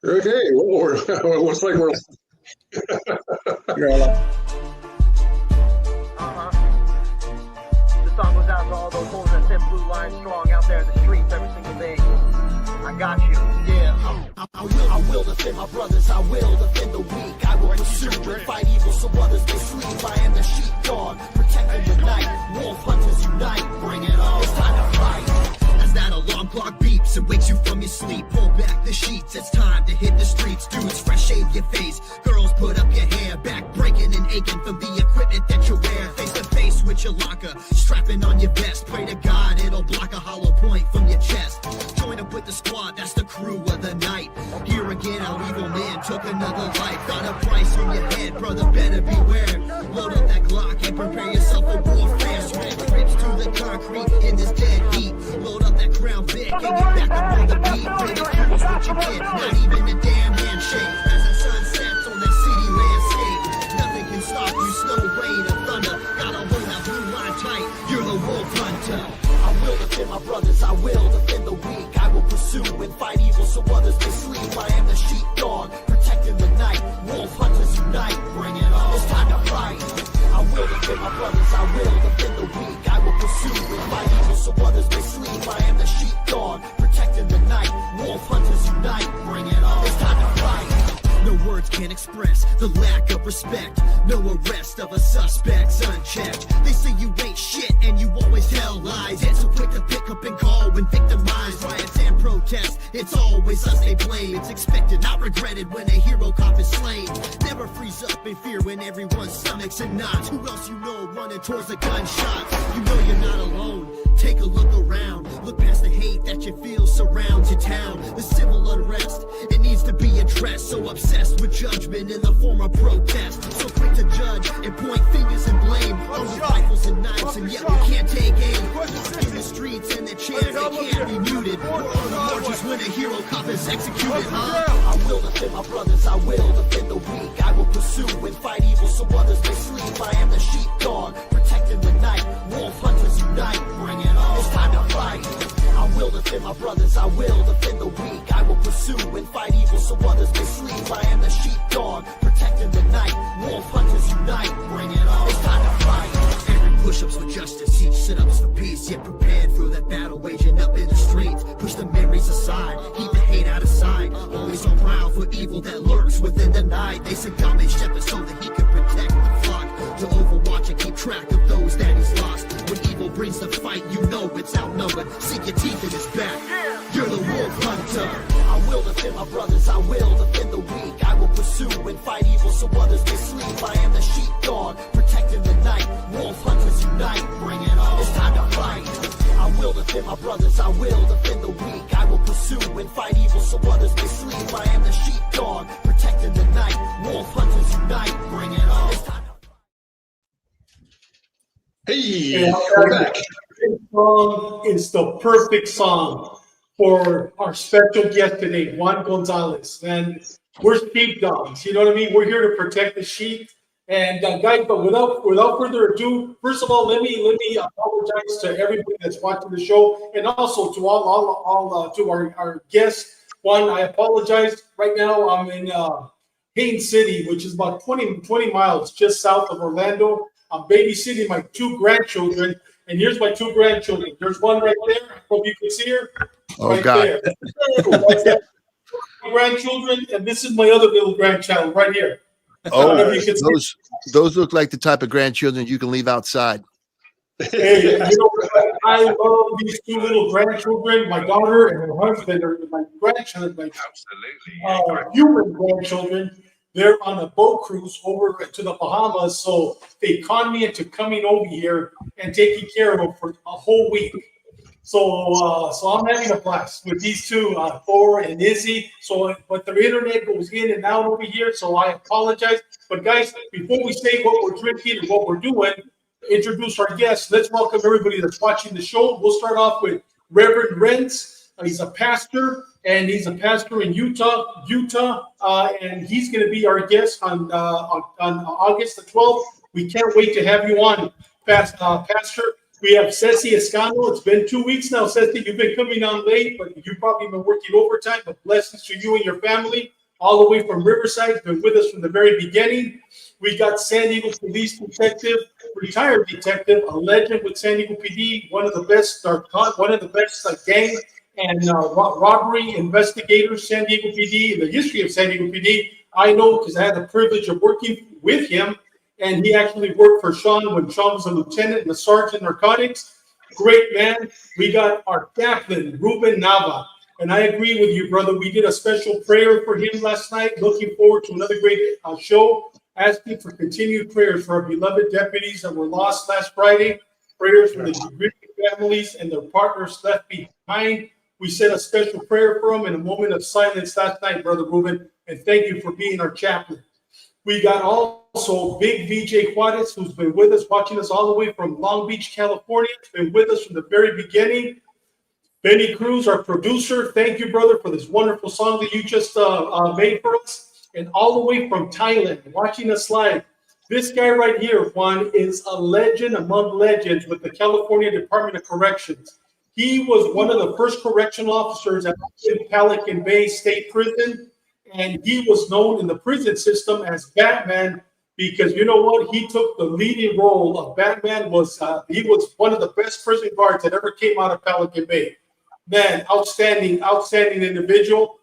Okay, well, it looks like we're. You're all up. The song goes out to all those holding that thin blue line strong out there in the streets every single day. I got you. Yeah. I will defend my brothers. I will defend the weak. I will pursue and fight evil so others may sleep. I am the sheepdog, protecting the night. Wolf hunters unite. Bring it on. It's time to fight. As that alarm clock beeps, it wakes you from your sleep. Pull back the sheets. It's time to hit the streets. Dudes, fresh shave your face. Girls, put up your hair. Back breaking and aching from the equipment that you wear. Face to face with your locker, strapping on your vest. Pray to God it'll block a hollow point from your chest. Join up with the squad, that's the crew of the night. Here again, our evil man took another life. Got a price on your head, brother, better beware. Load up that Glock and prepare yourself for warfare. Spread grips to the concrete in this dead heat. Load up that Crown Vic and get back up on the beat. Play the tools what you get, not even a damn handshake. As the sun sets on that city landscape, nothing can stop you, snow, rain, or thunder. Gotta hold that blue line tight, you're the wolf hunter. I will defend my brothers, I will defend the weak. I will pursue and fight evil so others may sleep. I am the sheepdog, protecting the night. Wolf hunters unite, bring it on. It's time to fight. I will defend my brothers, I will defend the weak. I will pursue and fight evil so others may sleep. I am the sheepdog, protecting the night. Wolf hunters unite, bring it on. It's time to fight. No words can express the lack of respect. No arrest of a suspect's unchecked. They say you ain't shit and you always tell lies. It's so quick to pick up and call when victimized. Riots and protests, it's always us they blame. It's expected, not regretted when a hero cop is slain. Never freeze up in fear when everyone's stomachs and knots. Who else you know running towards a gunshot? You know you're not alone. Take a look around. Look past the hate that you feel surrounds your town. The civil unrest, it needs to be addressed. So obsessed with judgment in the form of protest. So quick to judge and point fingers and blame on the rifles and knives, and yet we can't take aim. In the streets and the chants, they can't be muted. We're on the marches when a hero cop is executed, huh? I will defend my brothers, I will defend the weak. I will pursue and fight evil so others may sleep. I am the sheepdog, protecting the night. Wolf hunters unite, bring it on. It's time to fight. I will defend my brothers, I will defend the weak. I will pursue and fight evil so others may sleep. I am the sheepdog, protecting the night. Wolf hunters unite, bring it on. It's time to fight. Every push-ups for justice, each sit-ups for peace. Yet prepared for that battle waging up in the streets. Push the memories aside, keep the hate out of sight. Always on prowl for evil that lurks within the night. They said God made shepherds so that he could protect the flock. To overwatch and keep track of those that he's lost. When evil brings the fight, you know it's outnumbered. Sink your teeth in his back. You're the wolf hunter. I will defend my brothers, I will defend the weak. I will pursue and fight evil so others may sleep. I am the sheepdog, protecting the night. Wolf hunters unite, bring it on. It's time to fight. I will defend my brothers, I will defend the weak. I will pursue and fight evil so others may sleep. I am the sheepdog, protecting the night. Wolf hunters unite, bring it on. It's time to Hey, we're back. This song is the perfect song for our special guest today, Juan Gonzalez. And we're sheepdogs, you know what I mean? We're here to protect the sheep. And guys, but without further ado, first of all, let me apologize to everybody that's watching the show, and also to all to our guests. Juan, I apologize. Right now, I'm in Haines City, which is about 20 miles just south of Orlando. I'm babysitting my two grandchildren, and here's my two grandchildren. There's one right there. Hope you can see her. Oh, right God. There. Grandchildren, and this is my other little grandchild right here. Oh, those look like the type of grandchildren you can leave outside. Hey, you know, I love these two little grandchildren. My daughter and her husband are my grandchildren, my human grandchildren. They're on a boat cruise over to the Bahamas, so they conned me into coming over here and taking care of them for a whole week. So I'm having a blast with these two, Thor and Izzy. So, but their internet goes in and out over here, so I apologize. But guys, before we say what we're drinking and what we're doing, introduce our guests. Let's welcome everybody that's watching the show. We'll start off with Reverend Renz. He's a pastor, and he's a pastor in Utah, and he's going to be our guest on August the 12th. We can't wait to have you on, Pastor. We have Ceci Escano. It's been 2 weeks now, Ceci. You've been coming on late, but you've probably been working overtime. But blessings to you and your family, all the way from Riverside. It's been with us from the very beginning. We got San Diego Police Detective, retired detective, a legend with San Diego PD, one of the best gang and robbery investigators, San Diego PD, in the history of San Diego PD. I know because I had the privilege of working with him, and he actually worked for Sean when Sean was a lieutenant and a sergeant in narcotics. Great man. We got our captain, Ruben Nava. And I agree with you, brother. We did a special prayer for him last night. Looking forward to another great show. Asking for continued prayers for our beloved deputies that were lost last Friday. Prayers for the grieving families and their partners left behind. We said a special prayer for them in a moment of silence last night, Brother Ruben. And thank you for being our chaplain. We got also Big VJ Juarez, who's been with us, watching us all the way from Long Beach, California. He's been with us from the very beginning. Benny Cruz, our producer. Thank you, brother, for this wonderful song that you just made for us. And all the way from Thailand, watching us live. This guy right here, Juan, is a legend among legends with the California Department of Corrections. He was one of the first correctional officers at Pelican Bay State Prison, and he was known in the prison system as Batman because you know what? He took the leading role of Batman. He was one of the best prison guards that ever came out of Pelican Bay. Man, outstanding individual.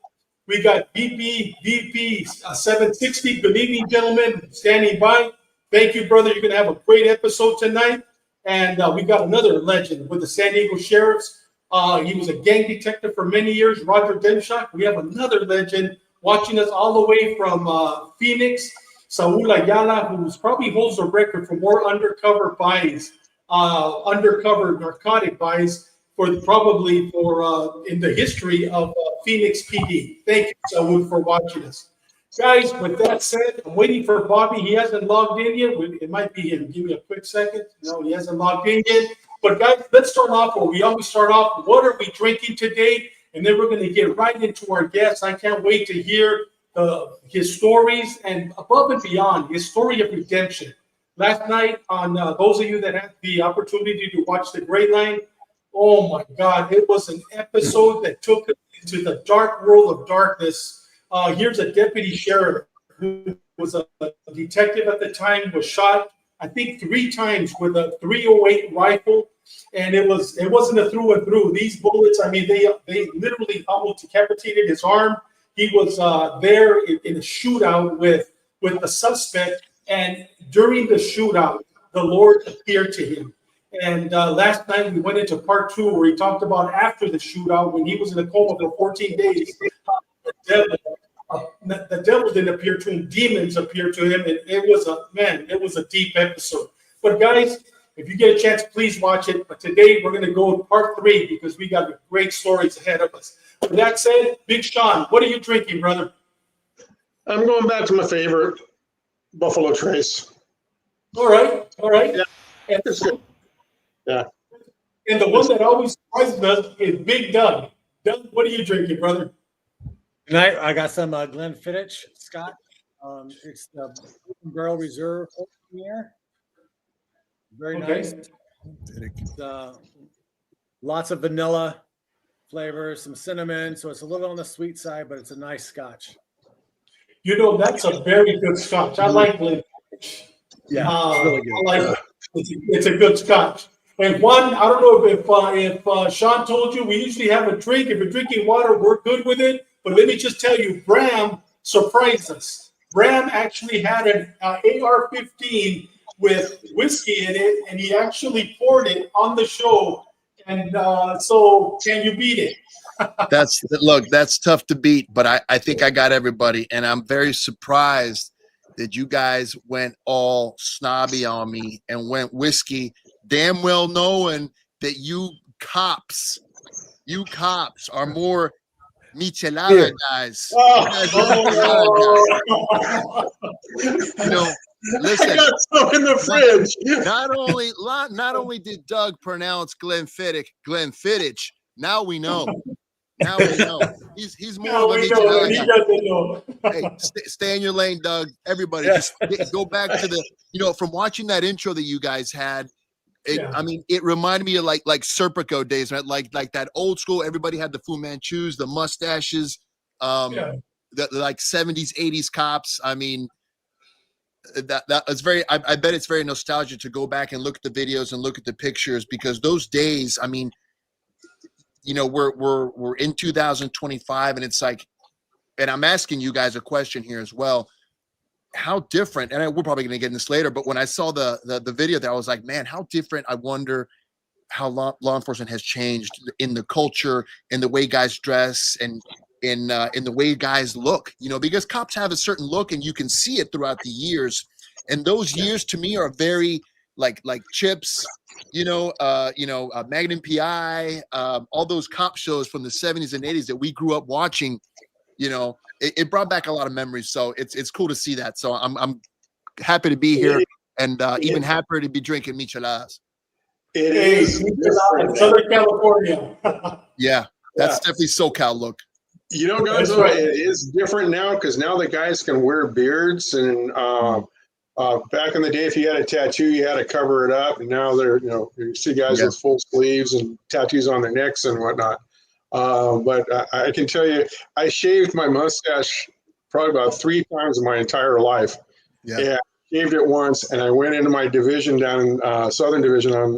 We got VP 760. Good evening, gentlemen, standing by. Thank you, brother. You're going to have a great episode tonight. And we got another legend with the San Diego Sheriffs. He was a gang detective for many years, Roger Demshak. We have another legend watching us all the way from Phoenix, Saul Ayala, who probably holds the record for more undercover buys, undercover narcotic buys in the history of Phoenix PD. Thank you, Saul, for watching us. Guys, with that said, I'm waiting for Bobby. He hasn't logged in yet. It might be him. Give me a quick second. No, he hasn't logged in yet. But guys, let's start off where we always start off. What are we drinking today? And then we're going to get right into our guests. I can't wait to hear his stories and above and beyond, his story of redemption. Last night, on those of you that had the opportunity to watch The Gray Line, oh my God, it was an episode that took us into the dark world of darkness. Here's a deputy sheriff who was a detective at the time, was shot, I think 3 times with a .308 rifle, and it wasn't a through and through. These bullets, I mean, they literally almost decapitated his arm. He was there in a shootout with the suspect, and during the shootout, the Lord appeared to him. And last night we went into part 2 where he talked about after the shootout when he was in a coma for 14 days. The devil didn't appear to him, demons appeared to him, and it was a deep episode. But guys, if you get a chance, please watch it. But today we're going to go to part 3 because we got great stories ahead of us. With that said, Big Sean, what are you drinking, brother? I'm going back to my favorite, Buffalo Trace. All right. Yeah, it's good. Yeah. And the one that always surprises us is Big Doug. Doug, what are you drinking, brother? Tonight, I got some Glenfiddich Scotch. It's the Barrel Reserve here. Very nice. Lots of vanilla flavor, some cinnamon. So it's a little on the sweet side, but it's a nice Scotch. You know, that's a very good Scotch. I like Glenfiddich. Yeah, it's really good. I like it. It's a good Scotch. And Juan, I don't know if Sean told you, we usually have a drink. If you're drinking water, we're good with it. But let me just tell you, Bram surprised us. Bram actually had an AR-15 with whiskey in it, and he actually poured it on the show. And so can you beat it? That's tough to beat, but I think I got everybody. And I'm very surprised that you guys went all snobby on me and went whiskey, damn well knowing that you cops are more michelada guys. You know, listen. I got some in the fridge. Not only did Doug pronounce Glenfiddich, now we know. He's more of a michelada guy. Doesn't know. Hey, stay in your lane, Doug. Everybody, just go back to from watching that intro that you guys had. I mean, it reminded me of like Serpico days, right? Like that old school. Everybody had the Fu Manchus, the mustaches, the like 70s, 80s cops. I mean, that is very. I bet it's very nostalgic to go back and look at the videos and look at the pictures, because those days. I mean, you know, we're in 2025, and it's like, and I'm asking you guys a question here as well. How different, and we're probably going to get in this later, but when I saw the video there, I was like, man, how different. I wonder how law enforcement has changed in the culture, in the way guys dress, and in the way guys look, you know, because cops have a certain look and you can see it throughout the years. And those years to me are very like Chips, Magnum PI, all those cop shows from the 70s and 80s that we grew up watching, you know, it brought back a lot of memories. So it's cool to see that. So I'm happy to be here, and even happier to be drinking micheladas. It is Southern California. Yeah, that's definitely SoCal look. You know, Gonzo, it is different now, because now the guys can wear beards, and back in the day, if you had a tattoo, you had to cover it up, and now you see guys with full sleeves and tattoos on their necks and whatnot. But I can tell you, I shaved my mustache probably about 3 times in my entire life. Yeah. Shaved it once, and I went into my division down in Southern Division down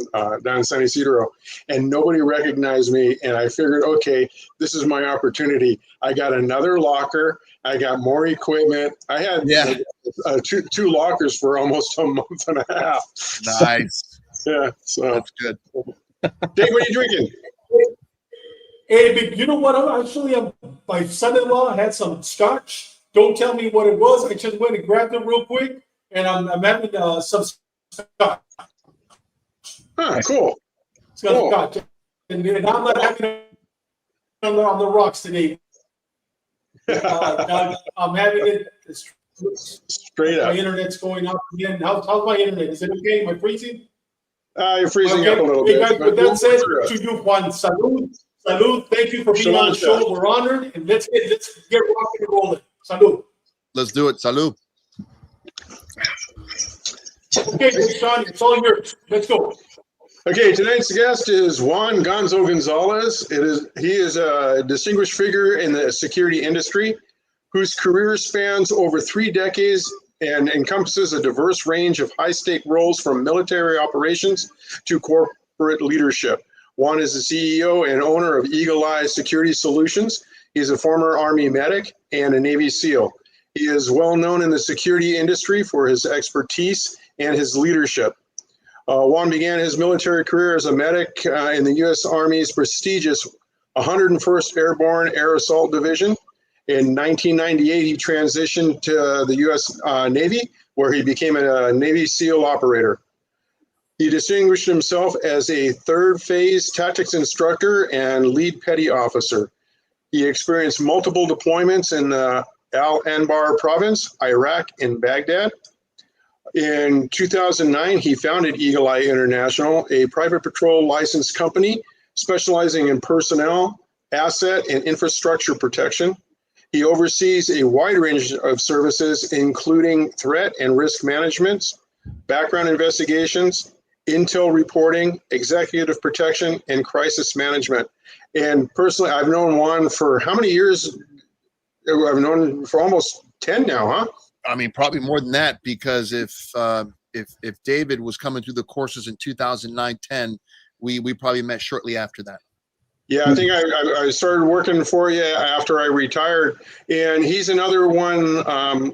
in San Isidro, and nobody recognized me. And I figured, okay, this is my opportunity. I got another locker. I got more equipment. I had two lockers for almost a month and a half. Nice. So that's good. Dave, what are you drinking? Hey, but you know what? Actually, my son-in-law had some scotch. Don't tell me what it was. I just went and grabbed it real quick. And I'm having some scotch. Cool. Scotch. And I'm not having it on the rocks today. I'm having it straight up. My internet's going up again. How's my internet? Is it okay? Am I freezing? You're freezing up a little bit. Guys, with that said, to you, Juan, salud. Salud. Thank you for being on the show. We're honored. And let's get rocking and rolling. Salud. Let's do it. Salud. Okay, Sean, it's all yours. Let's go. Okay, tonight's guest is Juan Gonzalez. He is a distinguished figure in the security industry whose career spans over 3 decades and encompasses a diverse range of high-stake roles from military operations to corporate leadership. Juan is the CEO and owner of Eagle Eye Security Solutions. He's a former Army medic and a Navy SEAL. He is well known in the security industry for his expertise and his leadership. Juan began his military career as a medic in the U.S. Army's prestigious 101st Airborne Air Assault Division. In 1998, he transitioned to the U.S. Navy, where he became a Navy SEAL operator. He distinguished himself as a third phase tactics instructor and lead petty officer. He experienced multiple deployments in Al-Anbar province, Iraq, and Baghdad. In 2009, he founded Eagle Eye International, a private patrol licensed company specializing in personnel, asset, and infrastructure protection. He oversees a wide range of services, including threat and risk management, background investigations, intel reporting, executive protection, and crisis management. And personally, I've known Juan for how many years? I've known him for almost 10 now, huh? I mean, probably more than that, because if David was coming through the courses in 2009-10, we probably met shortly after that. Yeah, I think I started working for you after I retired, and he's another one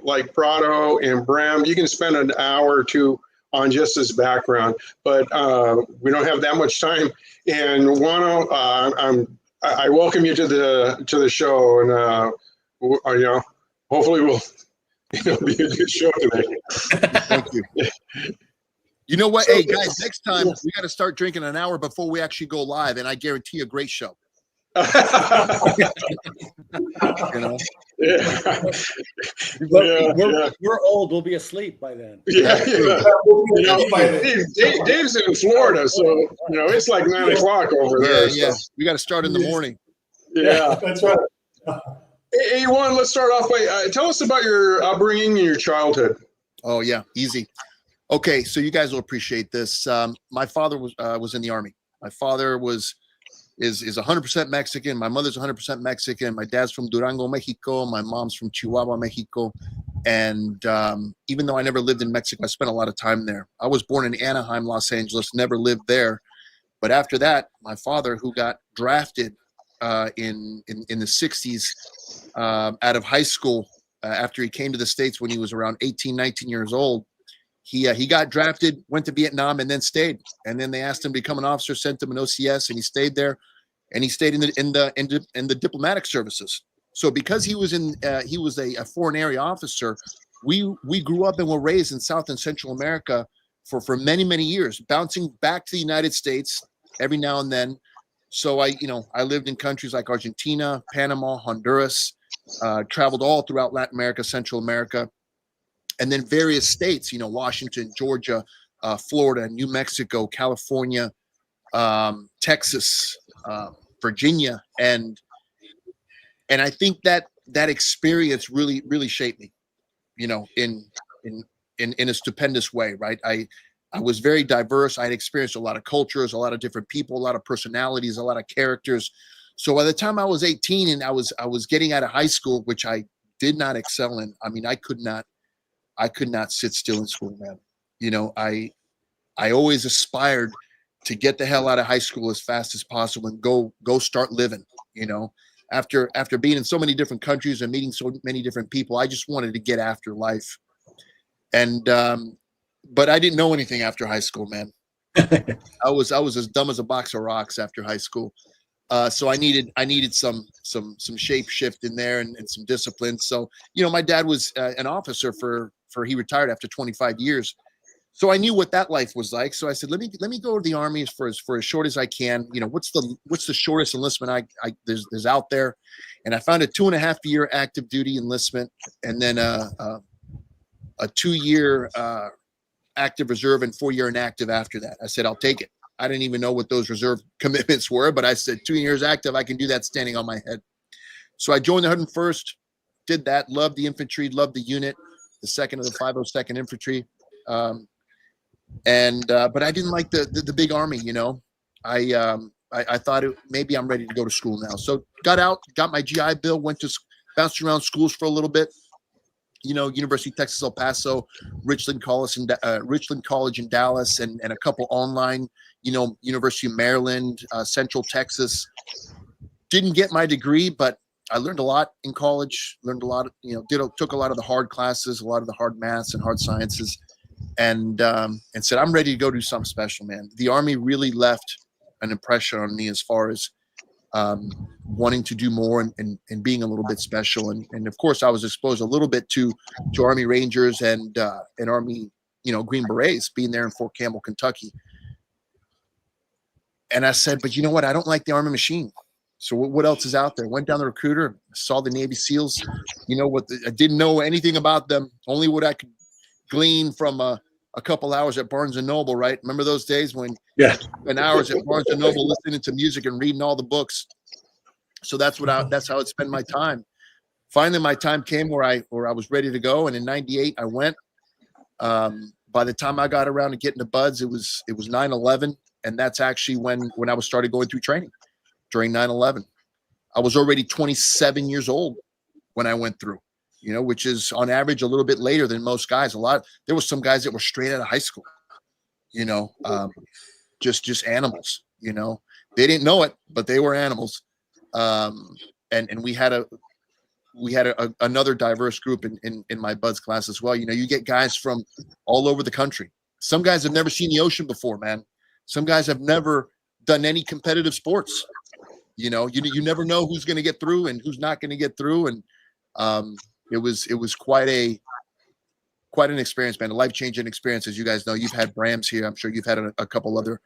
like Prado and Bram. You can spend an hour or two on just his background, but we don't have that much time. And Juan, I welcome you to the show, and hopefully we'll be a good show today. Thank you. You know what? Hey, guys, next time we got to start drinking an hour before we actually go live, and I guarantee a great show. We're old. We'll be asleep by then. Dave's in Florida, so it's like 9 o'clock over there. Yeah, so. we got to start in the morning. Yeah, that's right. Hey, Juan, let's start off by tell us about your upbringing and your childhood. Oh yeah, easy. Okay, so you guys will appreciate this. My father was in the Army. My father is 100% Mexican. My mother's 100% Mexican. My dad's from Durango, Mexico. My mom's from Chihuahua, Mexico. And even though I never lived in Mexico, I spent a lot of time there. I was born in Anaheim, Los Angeles, never lived there. But after that, my father, who got drafted in the 60s out of high school after he came to the States when he was around 18, 19 years old, he got drafted, went to Vietnam, and then stayed. And then they asked him to become an officer, sent him an OCS, and he stayed there. And he stayed in the diplomatic services. So because he was a foreign area officer, we grew up and were raised in South and Central America for many, many years, bouncing back to the United States every now and then. So I lived in countries like Argentina, Panama, Honduras, traveled all throughout Latin America, Central America, and then various states, Washington, Georgia, Florida, New Mexico, California, Texas, Virginia. And I think that experience really, really shaped me, in a stupendous way, right? I was very diverse. I had experienced a lot of cultures, a lot of different people, a lot of personalities, a lot of characters. So by the time I was 18 and I was getting out of high school, which I did not excel in. I mean, I could not sit still in school, man. I always aspired to get the hell out of high school as fast as possible and go start living. After being in so many different countries and meeting so many different people, I just wanted to get after life. And but I didn't know anything after high school, man. I was as dumb as a box of rocks after high school. So I needed some shape shift in there and some discipline. So my dad was an officer he retired after 25 years. So I knew what that life was like. So I said, let me go to the Army for as short as I can. What's the shortest enlistment there's out there? And I found a 2.5-year active duty enlistment, and then a 2-year active reserve and 4-year inactive after that. I said, I'll take it. I didn't even know what those reserve commitments were, but I said 2 years active, I can do that standing on my head. So I joined the 101st, did that, loved the infantry, loved the unit, the 2nd of the 502nd Infantry. But I didn't like the big Army, I thought maybe I'm ready to go to school now. So got out, got my GI Bill, bounced around schools for a little bit. University of Texas, El Paso, Richland College in Dallas, and a couple online, University of Maryland, Central Texas. Didn't get my degree, but I learned a lot in college, learned a lot, took a lot of the hard classes, a lot of the hard maths and hard sciences, and said, I'm ready to go do something special, man. The Army really left an impression on me as far as wanting to do more and being a little bit special. And of course I was exposed a little bit to Army Rangers and Army, Green Berets, being there in Fort Campbell, Kentucky. And I said, but you know what? I don't like the Army machine. So what else is out there? Went down the recruiter, saw the Navy SEALs, I didn't know anything about them, only what I could glean from a couple hours at Barnes and Noble, right? Remember those days when spent hours at Barnes and Noble listening to music and reading all the books. So that's how I'd spend my time. Finally, my time came where I was ready to go, and in '98 I went. By the time I got around to getting to Buds, it was 9/11, and that's actually when I was started going through training during 9/11. I was already 27 years old when I went through, which is on average a little bit later than most guys. There were some guys that were straight out of high school, just animals, they didn't know it, but they were animals. And we had another diverse group in my Buds class as well. You get guys from all over the country. Some guys have never seen the ocean before, man. Some guys have never done any competitive sports. You never know who's going to get through and who's not going to get through. And it was quite an experience, man, a life-changing experience. As you guys know, you've had Brams here. I'm sure you've had a couple other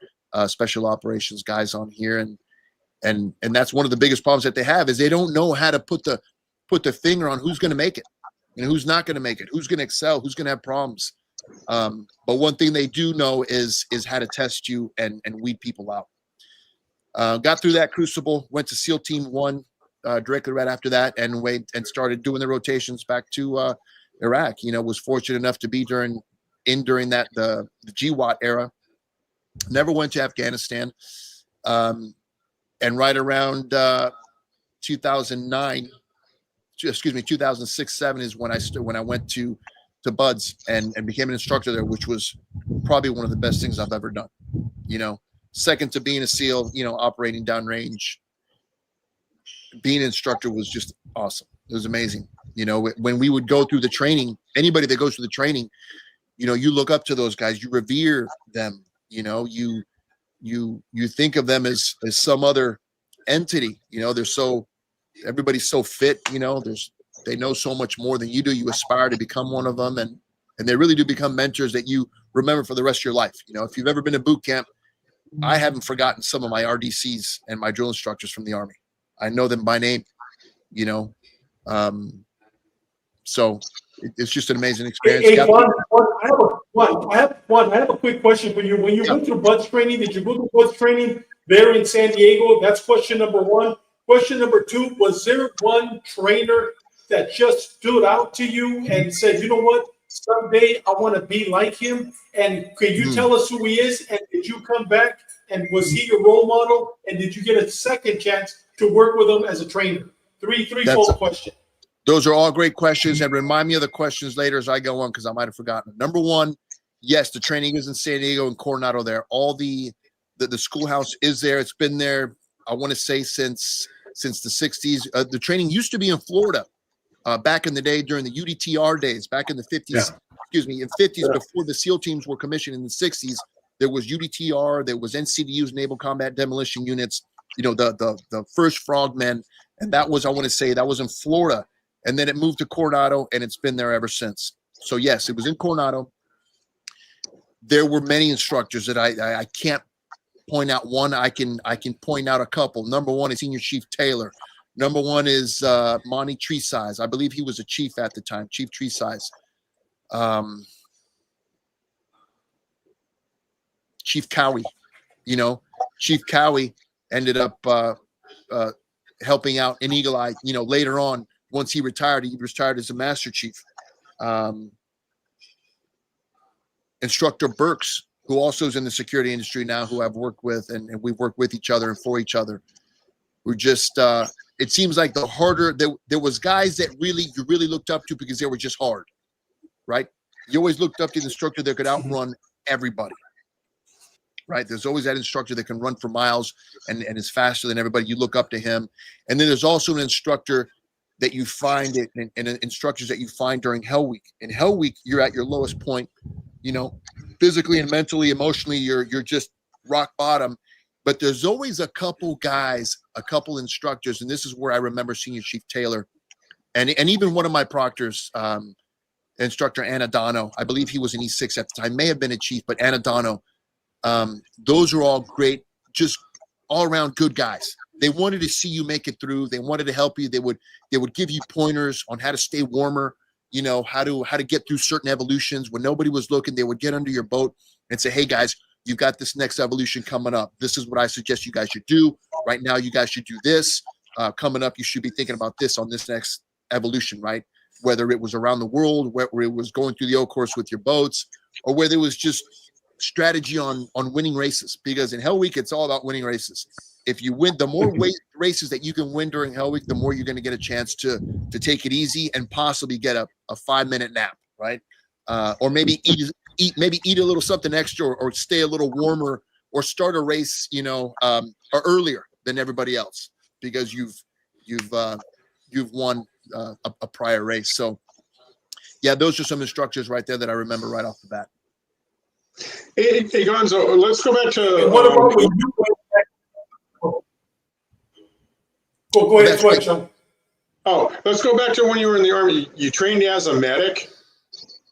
special operations guys on here. And that's one of the biggest problems that they have is they don't know how to put the finger on who's going to make it and who's not going to make it, who's going to excel, who's going to have problems. But one thing they do know is how to test you and weed people out. Got through that crucible, went to SEAL Team 1 directly right after that, and started doing the rotations back to Iraq. Was fortunate enough to be during in during the GWAT era. Never went to Afghanistan. And right around 2009, 2006-7 is when I went to Buds and became an instructor there, which was probably one of the best things I've ever done. You know, second to being a SEAL, you know, operating downrange. Being an instructor was just awesome. It was amazing. You know, when we would go through the training, anybody that goes through the training, you know, you look up to those guys, you revere them. You know, you think of them as some other entity. You know, everybody's so fit. You know, they know so much more than you do. You aspire to become one of them, and they really do become mentors that you remember for the rest of your life. You know, if you've ever been to boot camp, I haven't forgotten some of my RDCs and my drill instructors from the Army. I know them by name. You know, so it's just an amazing experience. Hey, Juan, I have a quick question for you. When you went through Buds training, did you go through Buds training there in San Diego? That's question number one. Question number two, was there one trainer that just stood out to you and said, you know what, someday I want to be like him? And can you tell us who he is? And did you come back and was he your role model? And did you get a second chance to work with him as a trainer? Three-fold question. Those are all great questions, and remind me of the questions later as I go on because I might have forgotten. Number one, yes, the training is in San Diego and Coronado there. All the schoolhouse is there. It's been there, I want to say, since the 60s. The training used to be in Florida back in the day during the UDTR days, back in the 50s. Yeah. Excuse me, in 50s before the SEAL teams were commissioned in the 60s. There was UDTR, there was NCDUs, Naval Combat Demolition Units. You know, the first Frogmen, and that was, I want to say, that was in Florida. And then it moved to Coronado, and it's been there ever since. So yes, it was in Coronado. There were many instructors that I can't point out one. I can point out a couple. Number one is Senior Chief Taylor. Number one is Monty Tree Size. I believe he was a chief at the time, Chief Tree Size. Chief Cowie, you know, Chief Cowie ended up helping out in Eagle Eye, you know, later on. Once he retired as a Master Chief. Instructor Burks, who also is in the security industry now, who I've worked with, and we've worked with each other and for each other. We're just, it seems like the harder, there was guys that you really looked up to because they were just hard, right? You always looked up to the instructor that could outrun everybody, right? There's always that instructor that can run for miles and is faster than everybody. You look up to him. And then there's also an instructor that you find and instructors that you find during Hell Week. In Hell Week, you're at your lowest point, you know, physically and mentally, emotionally, you're just rock bottom. But there's always a couple guys, a couple instructors, and this is where I remember Senior Chief Taylor, and even one of my proctors, Instructor Anadano. I believe he was an E6 at the time, may have been a chief, but Anadano. Those are all great, just all around good guys. They wanted to see you make it through. They wanted to help you. They would give you pointers on how to stay warmer, you know, how to get through certain evolutions. When nobody was looking, they would get under your boat and say, hey guys, you've got this next evolution coming up. This is what I suggest you guys should do. Right now, you guys should do this. Coming up, you should be thinking about this on this next evolution, right? Whether it was around the world, where it was going through the O course with your boats, or whether it was just strategy on winning races. Because in Hell Week, it's all about winning races. If you win, the more races that you can win during Hell Week, the more you're going to get a chance to take it easy and possibly get a 5-minute nap, right? Or maybe eat a little something extra, or stay a little warmer, or start a race, you know, or earlier than everybody else because you've won a prior race. So, yeah, those are some instructors right there that I remember right off the bat. Hey, Gonzo, let's go back to. What about when you went back? Go ahead, Sean. Oh, let's go back to when you were in the Army. You trained as a medic,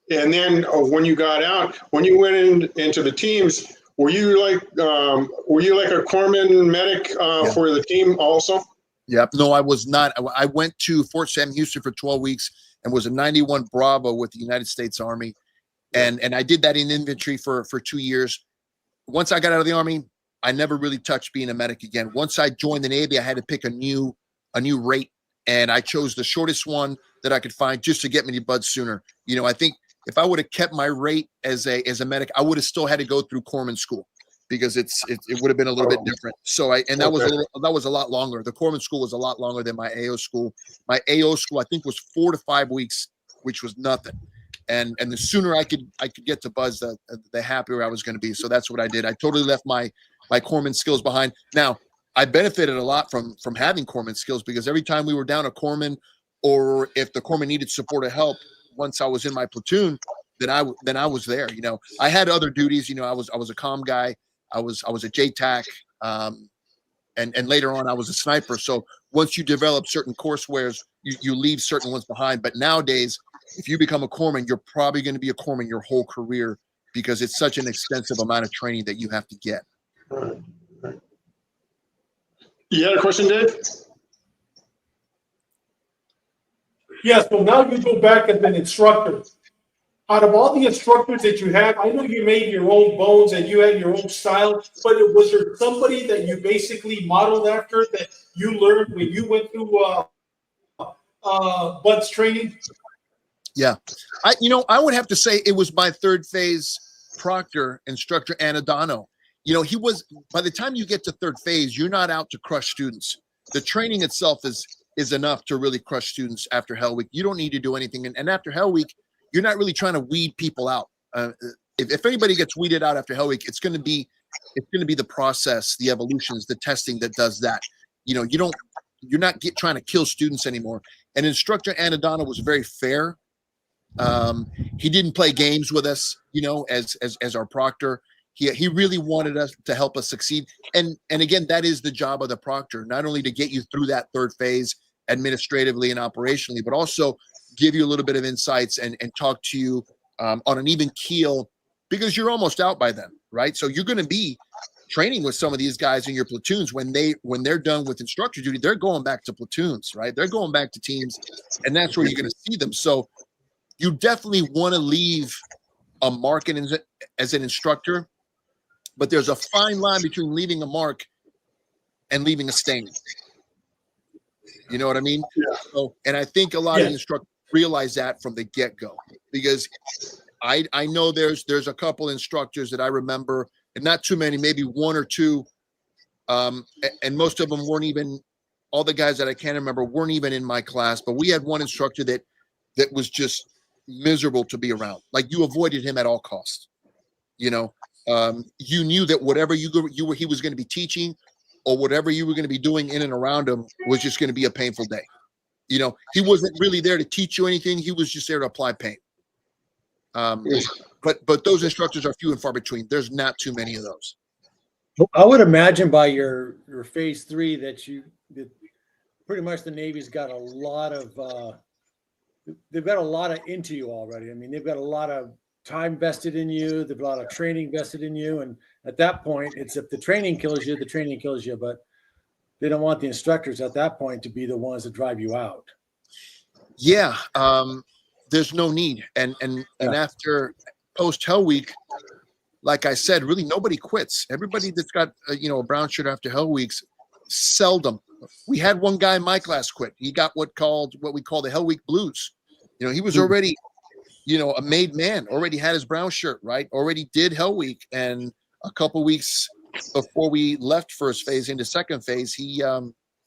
and then when you got out, when you went into the teams, were you like a corpsman medic for the team also? Yep. No, I was not. I went to Fort Sam Houston for 12 weeks and was a 91 Bravo with the United States Army. And I did that in infantry for 2 years. Once I got out of the Army, I never really touched being a medic again. Once I joined the Navy, I had to pick a new rate, and I chose the shortest one that I could find just to get me to Bud sooner. You know, I think if I would have kept my rate as a medic, I would have still had to go through corpsman school because it would have been a little bit different. So that was a lot longer. The corpsman school was a lot longer than my AO school. My AO school, I think, was 4 to 5 weeks, which was nothing. And the sooner I could get to Buzz, the happier I was going to be. So that's what I did. I totally left my corpsman skills behind. Now, I benefited a lot from having corpsman skills because every time we were down a corpsman, or if the corpsman needed support or help, once I was in my platoon, then I was there. You know, I had other duties. You know, I was a comm guy. I was a JTAC, and later on I was a sniper. So once you develop certain coursewares, you leave certain ones behind. But nowadays, if you become a corpsman, you're probably going to be a corpsman your whole career because it's such an extensive amount of training that you have to get. Right. You had a question, Dave? Yeah, so now you go back as an instructor. Out of all the instructors that you have, I know you made your own bones and you had your own style, but was there somebody that you basically modeled after that you learned when you went through Bud's training? Yeah, I would have to say it was my third phase proctor, instructor Anadano. You know, he was, by the time you get to third phase, you're not out to crush students. The training itself is enough to really crush students after Hell Week. You don't need to do anything. And after Hell Week, you're not really trying to weed people out. If anybody gets weeded out after Hell Week, it's going to be the process, the evolutions, the testing that does that. You know, you're not trying to kill students anymore. And instructor Anadana was very fair. He didn't play games with us, you know, as our proctor. He really wanted us to help us succeed. And again, that is the job of the proctor, not only to get you through that third phase administratively and operationally, but also give you a little bit of insights and talk to you on an even keel because you're almost out by then, right? So you're going to be training with some of these guys in your platoons when they're done with instructor duty, they're going back to platoons, right? They're going back to teams, and that's where you're going to see them. So you definitely want to leave a mark as an instructor, but there's a fine line between leaving a mark and leaving a stain. You know what I mean? Yeah. So, and I think a lot of instructors realize that from the get-go, because I know there's a couple instructors that I remember, and not too many, maybe one or two, and most of them weren't even, all the guys that I can remember weren't even in my class, but we had one instructor that was just miserable to be around. Like, you avoided him at all costs. You know, you knew that whatever he was going to be teaching or whatever you were going to be doing in and around him was just going to be a painful day. You know, he wasn't really there to teach you anything. He was just there to apply pain. But those instructors are few and far between. There's not too many of those. I would imagine by your phase 3 that pretty much the Navy's got a lot of they've got a lot of into you already. I mean, they've got a lot of time vested in you. They've got a lot of training vested in you. And at that point, it's if the training kills you, the training kills you. But they don't want the instructors at that point to be the ones that drive you out. Yeah. There's no need. And after post Hell Week, like I said, really nobody quits. Everybody that's got a brown shirt after Hell Weeks, seldom. We had one guy in my class quit. He got what we call the Hell Week blues. You know, he was already, a made man, already had his brown shirt, right? Already did Hell Week. And a couple weeks before we left first phase into second phase, he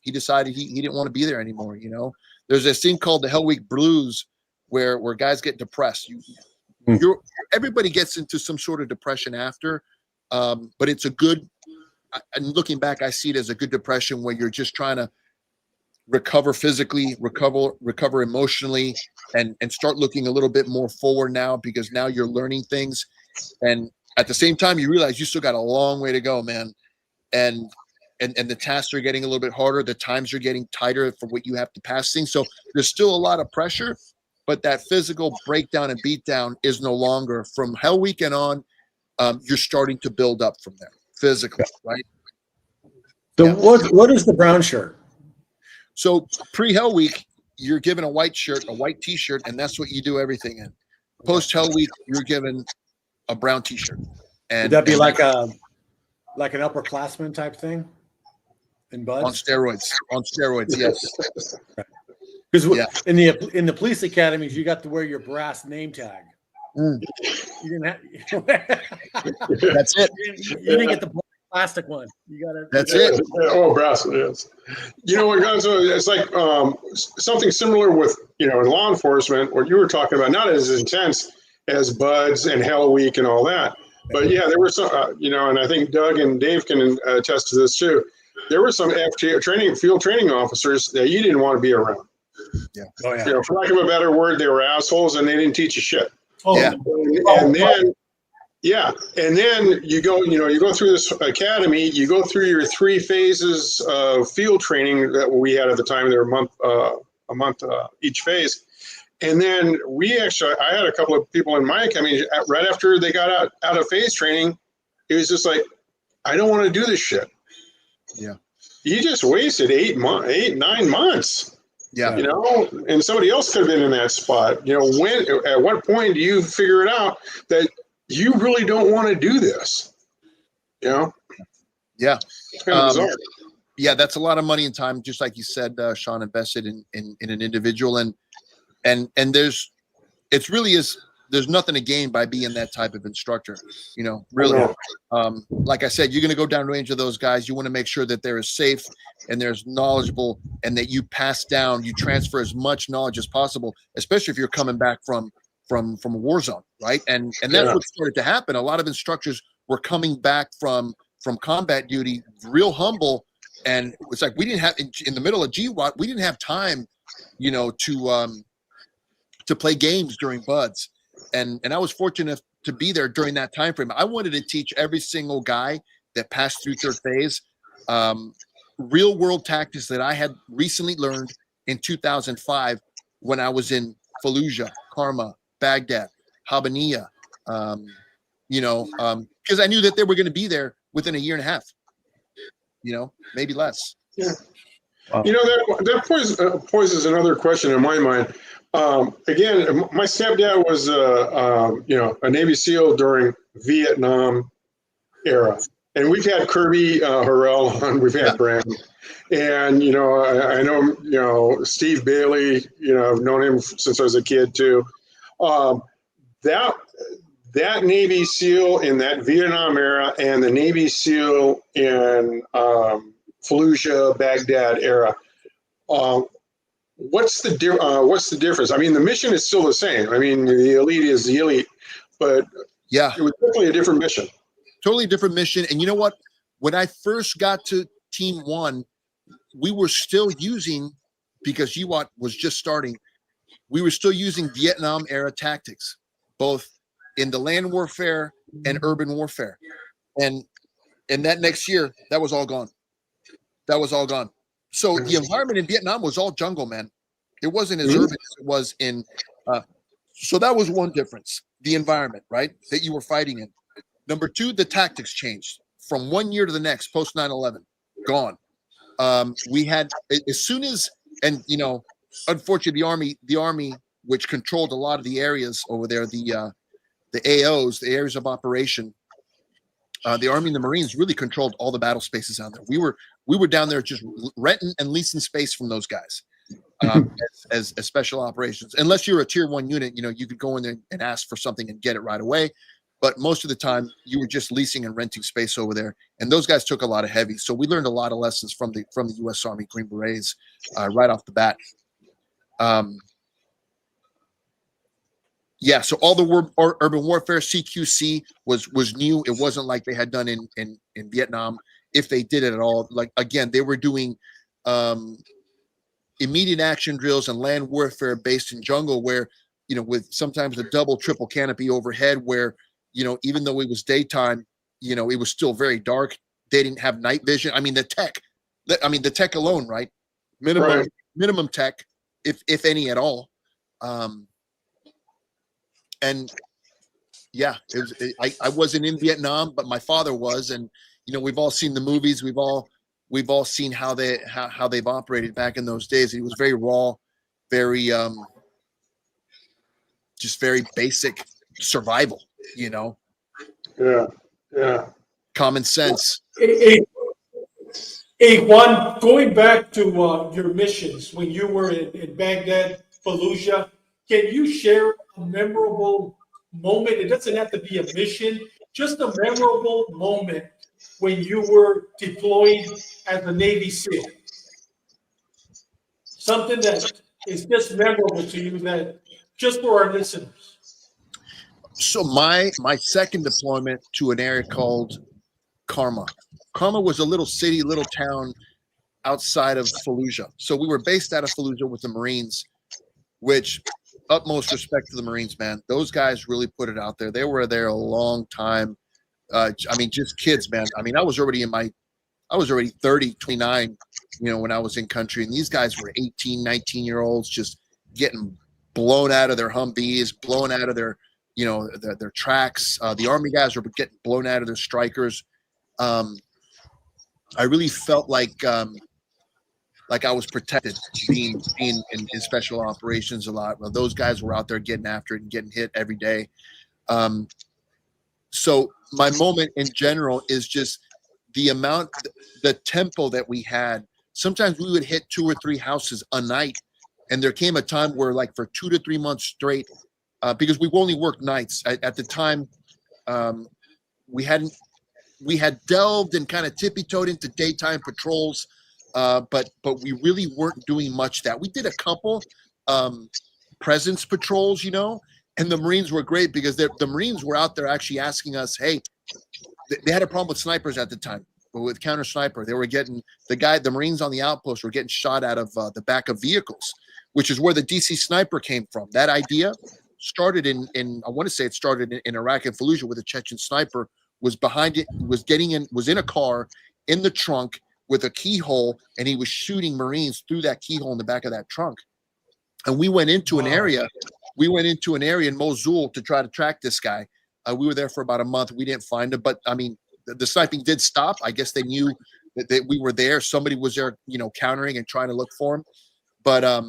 decided he didn't want to be there anymore. You know, there's this thing called the Hell Week blues where guys get depressed. Everybody gets into some sort of depression after, but it's a good, and looking back, I see it as a good depression where you're just trying to recover physically, recover emotionally, and start looking a little bit more forward now, because now you're learning things. And at the same time, you realize you still got a long way to go, man. And the tasks are getting a little bit harder. The times are getting tighter for what you have to pass things. So there's still a lot of pressure, but that physical breakdown and beatdown is no longer. From Hell Week and on, you're starting to build up from there physically, right? So what is the brown shirt? So pre-Hell Week, you're given a white shirt, a white T-shirt, and that's what you do everything in. Post-Hell Week, you're given a brown T-shirt. And would that be like an upperclassman type thing in Bud? On steroids, yes. Because in the police academies, you got to wear your brass name tag. Mm. You didn't have. That's it. You didn't get the plastic one. You got it. That's it. Oh, brass, yes. You know what, Gonzo, it's like something similar with, in law enforcement, what you were talking about, not as intense as Buds and Hell Week and all that. But yeah, there were some, and I think Doug and Dave can attest to this too. There were some field training officers that you didn't want to be around. Yeah. Oh yeah. For lack of a better word, they were assholes and they didn't teach you shit. Oh, Yeah. And then, and then you go through this academy, you go through your 3 phases of field training that we had at the time. There were a month each phase. And then I had a couple of people in my academy right after they got out of phase training. It was just like, I don't want to do this shit. Yeah. You just wasted 9 months. Yeah. And somebody else could have been in that spot. At what point do you figure it out that you really don't want to do this? Yeah. It's kind of bizarre. Yeah, that's a lot of money and time, just like you said, Sean, invested in an individual, and there's nothing to gain by being that type of instructor, really. Like I said, you're going to go downrange of those guys. You want to make sure that they're as safe and they're as knowledgeable, and that you transfer as much knowledge as possible, especially if you're coming back from a war zone, right? And that's what started to happen. A lot of instructors were coming back from combat duty, real humble, and it's like we didn't have in the middle of GWAT, we didn't have time, to play games during Buds. And I was fortunate to be there during that time frame. I wanted to teach every single guy that passed through 3rd phase real world tactics that I had recently learned in 2005 when I was in Fallujah, Karma, Baghdad, Habaniya, because I knew that they were going to be there within a year and a half, maybe less. Yeah. Wow. That poses another question in my mind. Again, my stepdad was a Navy SEAL during Vietnam era, and we've had Kirby Harrell on, we've had Brandon, and I know Steve Bailey. I've known him since I was a kid too. That Navy SEAL in that Vietnam era and the Navy SEAL in Fallujah, Baghdad era. What's the difference? I mean, the mission is still the same. I mean, the elite is the elite, but yeah, it was definitely a different mission. Totally different mission. And you know what? When I first got to Team 1, we were still using, because UWAT was just starting, we were still using Vietnam era tactics, both in the land warfare and urban warfare. And that next year, that was all gone. That was all gone. So the environment in Vietnam was all jungle, man. It wasn't as urban as it was in. So that was one difference, the environment, right, that you were fighting in. Number 2, the tactics changed from one year to the next, post 9/11, gone. We had, as soon as, and unfortunately, the army, which controlled a lot of the areas over there, the AOs, the areas of operation, the Army and the Marines really controlled all the battle spaces down there. We were down there just renting and leasing space from those guys as special operations. Unless you're a tier 1 unit, you could go in there and ask for something and get it right away. But most of the time, you were just leasing and renting space over there. And those guys took a lot of heavy. So we learned a lot of lessons from the U.S. Army Green Berets right off the bat. Yeah, so all the urban warfare, CQC was new. It wasn't like they had done in Vietnam, if they did it at all. Like, again, they were doing immediate action drills and land warfare based in jungle where, with sometimes a double, triple canopy overhead where, even though it was daytime, it was still very dark. They didn't have night vision. I mean, the tech alone, right? Minimum tech, if any at all. And yeah, I wasn't in Vietnam, but my father was, and we've all seen the movies. We've all seen how they've operated back in those days. It was very raw, very just very basic survival. Yeah. Common sense. Hey, Juan, going back to your missions when you were in Baghdad, Fallujah, can you share a memorable moment? It doesn't have to be a mission, just a memorable moment when you were deployed as a Navy SEAL. Something that is just memorable to you, that just for our listeners. So my second deployment to an area called Karma. Karma was a little city, little town outside of Fallujah. So we were based out of Fallujah with the Marines, which utmost respect to the Marines, man. Those guys really put it out there. They were there a long time. I mean, just kids, man. I mean, I was already 30, 29, when I was in country. And these guys were 18, 19-year-olds just getting blown out of their Humvees, blown out of their, their tracks. The Army guys were getting blown out of their strikers. I really felt like I was protected being in special operations a lot. Well, those guys were out there getting after it and getting hit every day. So my moment in general is just the tempo that we had. Sometimes we would hit 2 or 3 houses a night. And there came a time where, like, for 2 to 3 months straight, because we only worked nights at the time, we had delved and kind of tippy-toed into daytime patrols, but we really weren't doing much that. We did a couple presence patrols, and the Marines were great because the Marines were out there actually asking us, hey, they had a problem with snipers at the time, with counter sniper. They were getting the Marines on the outpost were getting shot out of the back of vehicles, which is where the DC sniper came from. That idea started in I want to say it started in Iraq and Fallujah, where the Chechen sniper was behind it, was in a car in the trunk with a keyhole, and he was shooting Marines through that keyhole in the back of that trunk. And we went into an area in Mosul to try to track this guy. We were there for about a month. We didn't find him, but I mean, the sniping did stop. I guess they knew that we were there. Somebody was there, countering and trying to look for him. But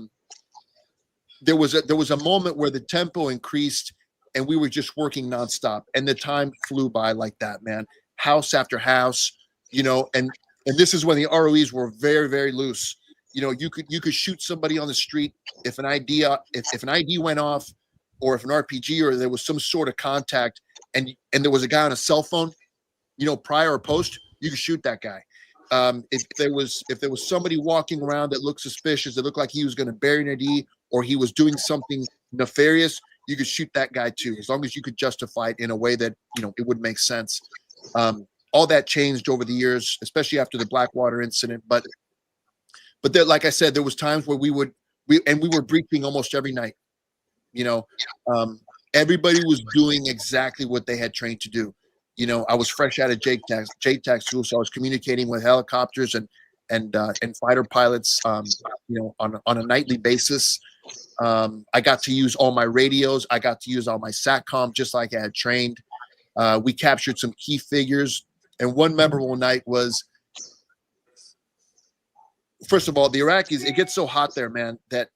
there was a moment where the tempo increased and we were just working nonstop, and the time flew by like that, man. House after house, and this is when the ROEs were very, very loose. You could shoot somebody on the street if an ID went off, or if an RPG, or there was some sort of contact, and there was a guy on a cell phone, prior or post, you could shoot that guy. If there was somebody walking around that looked suspicious, that looked like he was going to bury an ID, or he was doing something nefarious, you could shoot that guy too, as long as you could justify it in a way that it would make sense. All that changed over the years, especially after the Blackwater incident. But there, like I said, there was times where we were breaching almost every night. Everybody was doing exactly what they had trained to do. I was fresh out of JTAC school, so I was communicating with helicopters and fighter pilots, on a nightly basis. I got to use all my radios. I got to use all my SATCOM, just like I had trained. We captured some key figures, and one memorable night was, first of all, the Iraqis. It gets so hot there, man, that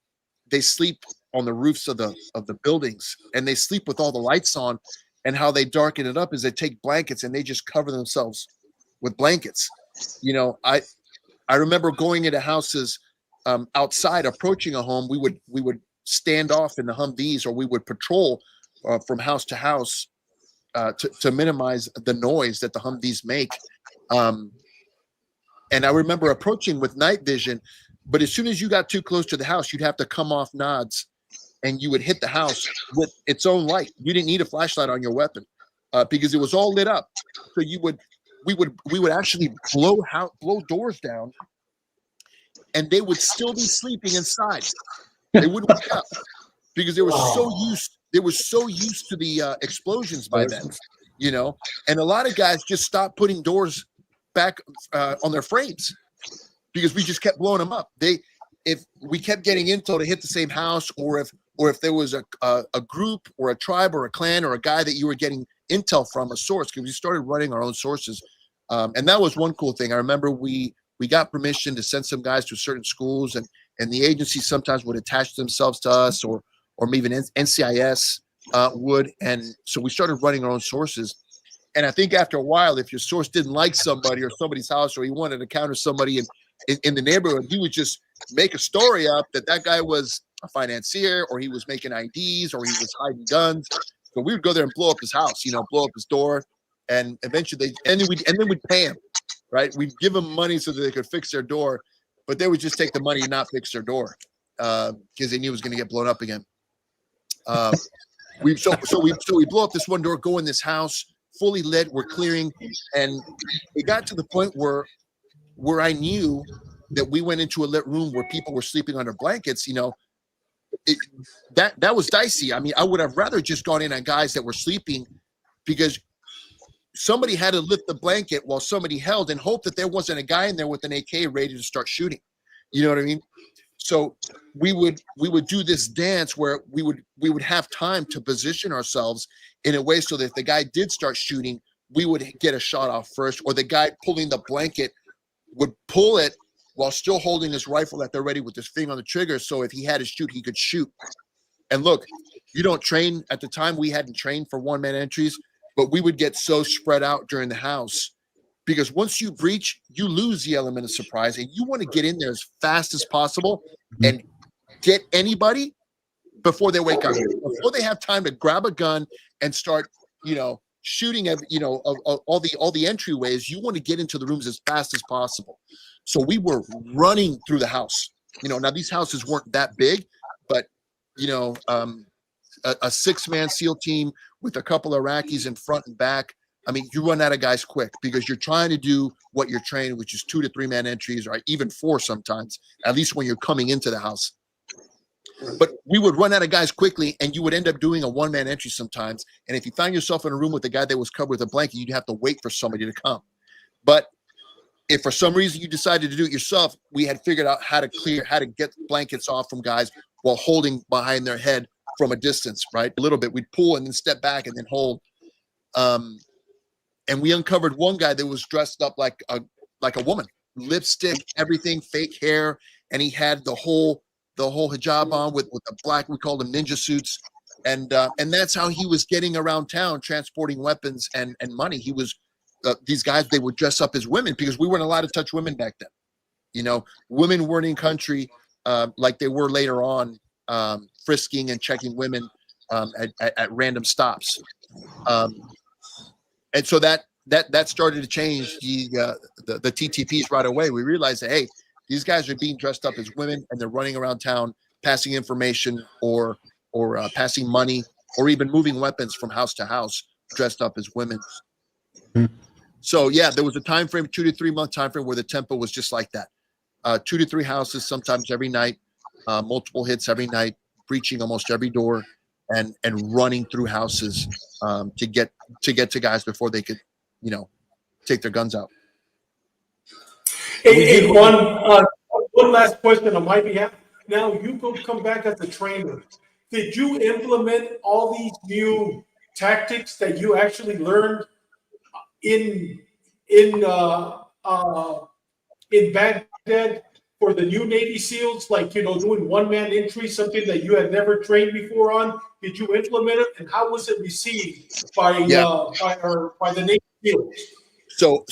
they sleep on the roofs of the buildings, and they sleep with all the lights on. And how they darken it up is they take blankets and they just cover themselves with blankets. I remember going into houses outside, approaching a home. We would stand off in the Humvees, or we would patrol from house to house to minimize the noise that the Humvees make. And I remember approaching with night vision, but as soon as you got too close to the house, you'd have to come off nods, and you would hit the house with its own light. You didn't need a flashlight on your weapon because it was all lit up. So we would actually blow doors down, and they would still be sleeping inside. They wouldn't wake up because they were so used to the explosions by then, And a lot of guys just stopped putting doors back on their frames because we just kept blowing them up. If we kept getting intel to hit the same house, or if there was a group or a tribe or a clan or a guy that you were getting intel from, a source, because we started running our own sources. And that was one cool thing. I remember we got permission to send some guys to certain schools, and the agency sometimes would attach themselves to us, or even NCIS would. And so we started running our own sources. And I think after a while, if your source didn't like somebody or somebody's house, or he wanted to counter somebody in the neighborhood, he would just make a story up that guy was a financier, or he was making IDs, or he was hiding guns. So we would go there and blow up his house, blow up his door, and eventually then we'd pay him, right? We'd give them money so that they could fix their door, but they would just take the money and not fix their door because they knew it was going to get blown up again. We blow up this one door, go in this house, fully lit, we're clearing, and it got to the point where I knew that we went into a lit room where people were sleeping under blankets. That was dicey. I mean, I would have rather just gone in on guys that were sleeping, because somebody had to lift the blanket while somebody held and hope that there wasn't a guy in there with an AK ready to start shooting. You know what I mean? So we would do this dance where we would have time to position ourselves in a way so that if the guy did start shooting, we would get a shot off first, or the guy pulling the blanket would pull it while still holding his rifle at the ready with his finger on the trigger. So if he had to shoot, he could shoot. And look, you don't train at the time. We hadn't trained for one-man entries, but we would get so spread out during the house, because once you breach, you lose the element of surprise, and you want to get in there as fast as possible and get anybody before they wake up, before they have time to grab a gun and start, shooting at, all the entryways. You want to get into the rooms as fast as possible. So we were running through the house. Now these houses weren't that big, but a 6-man SEAL team with a couple of Iraqis in front and back. I mean, you run out of guys quick because you're trying to do what you're trained, which is 2 to 3 man entries, or even 4 sometimes, at least when you're coming into the house. But we would run out of guys quickly, and you would end up doing a 1-man entry sometimes. And if you found yourself in a room with a guy that was covered with a blanket, you'd have to wait for somebody to come. But if for some reason you decided to do it yourself, we had figured out how to get blankets off from guys while holding behind their head from a distance, right? A little bit. We'd pull and then step back and then hold. And we uncovered one guy that was dressed up like a woman, lipstick, everything, fake hair, and he had the whole hijab on with the black, we called them ninja suits, and that's how he was getting around town, transporting weapons and money. He was these guys, they would dress up as women because we weren't allowed to touch women back then. Women weren't in country like they were later on, frisking and checking women at random stops. And so that started to change the TTPs right away. We realized that, hey, these guys are being dressed up as women, and they're running around town passing information or passing money, or even moving weapons from house to house dressed up as women. Mm-hmm. So yeah, there was a time frame, 2 to 3 month time frame, where the tempo was just like that. 2 to 3 houses, sometimes every night, multiple hits every night, breaching almost every door, and running through houses to get to guys before they could, take their guns out. Hey, one last question on my behalf. Now you come back as a trainer. Did you implement all these new tactics that you actually learned in Baghdad for the new Navy SEALs, like, doing 1-man entry, something that you had never trained before on? Did you implement it, and how was it received by the Navy SEALs? So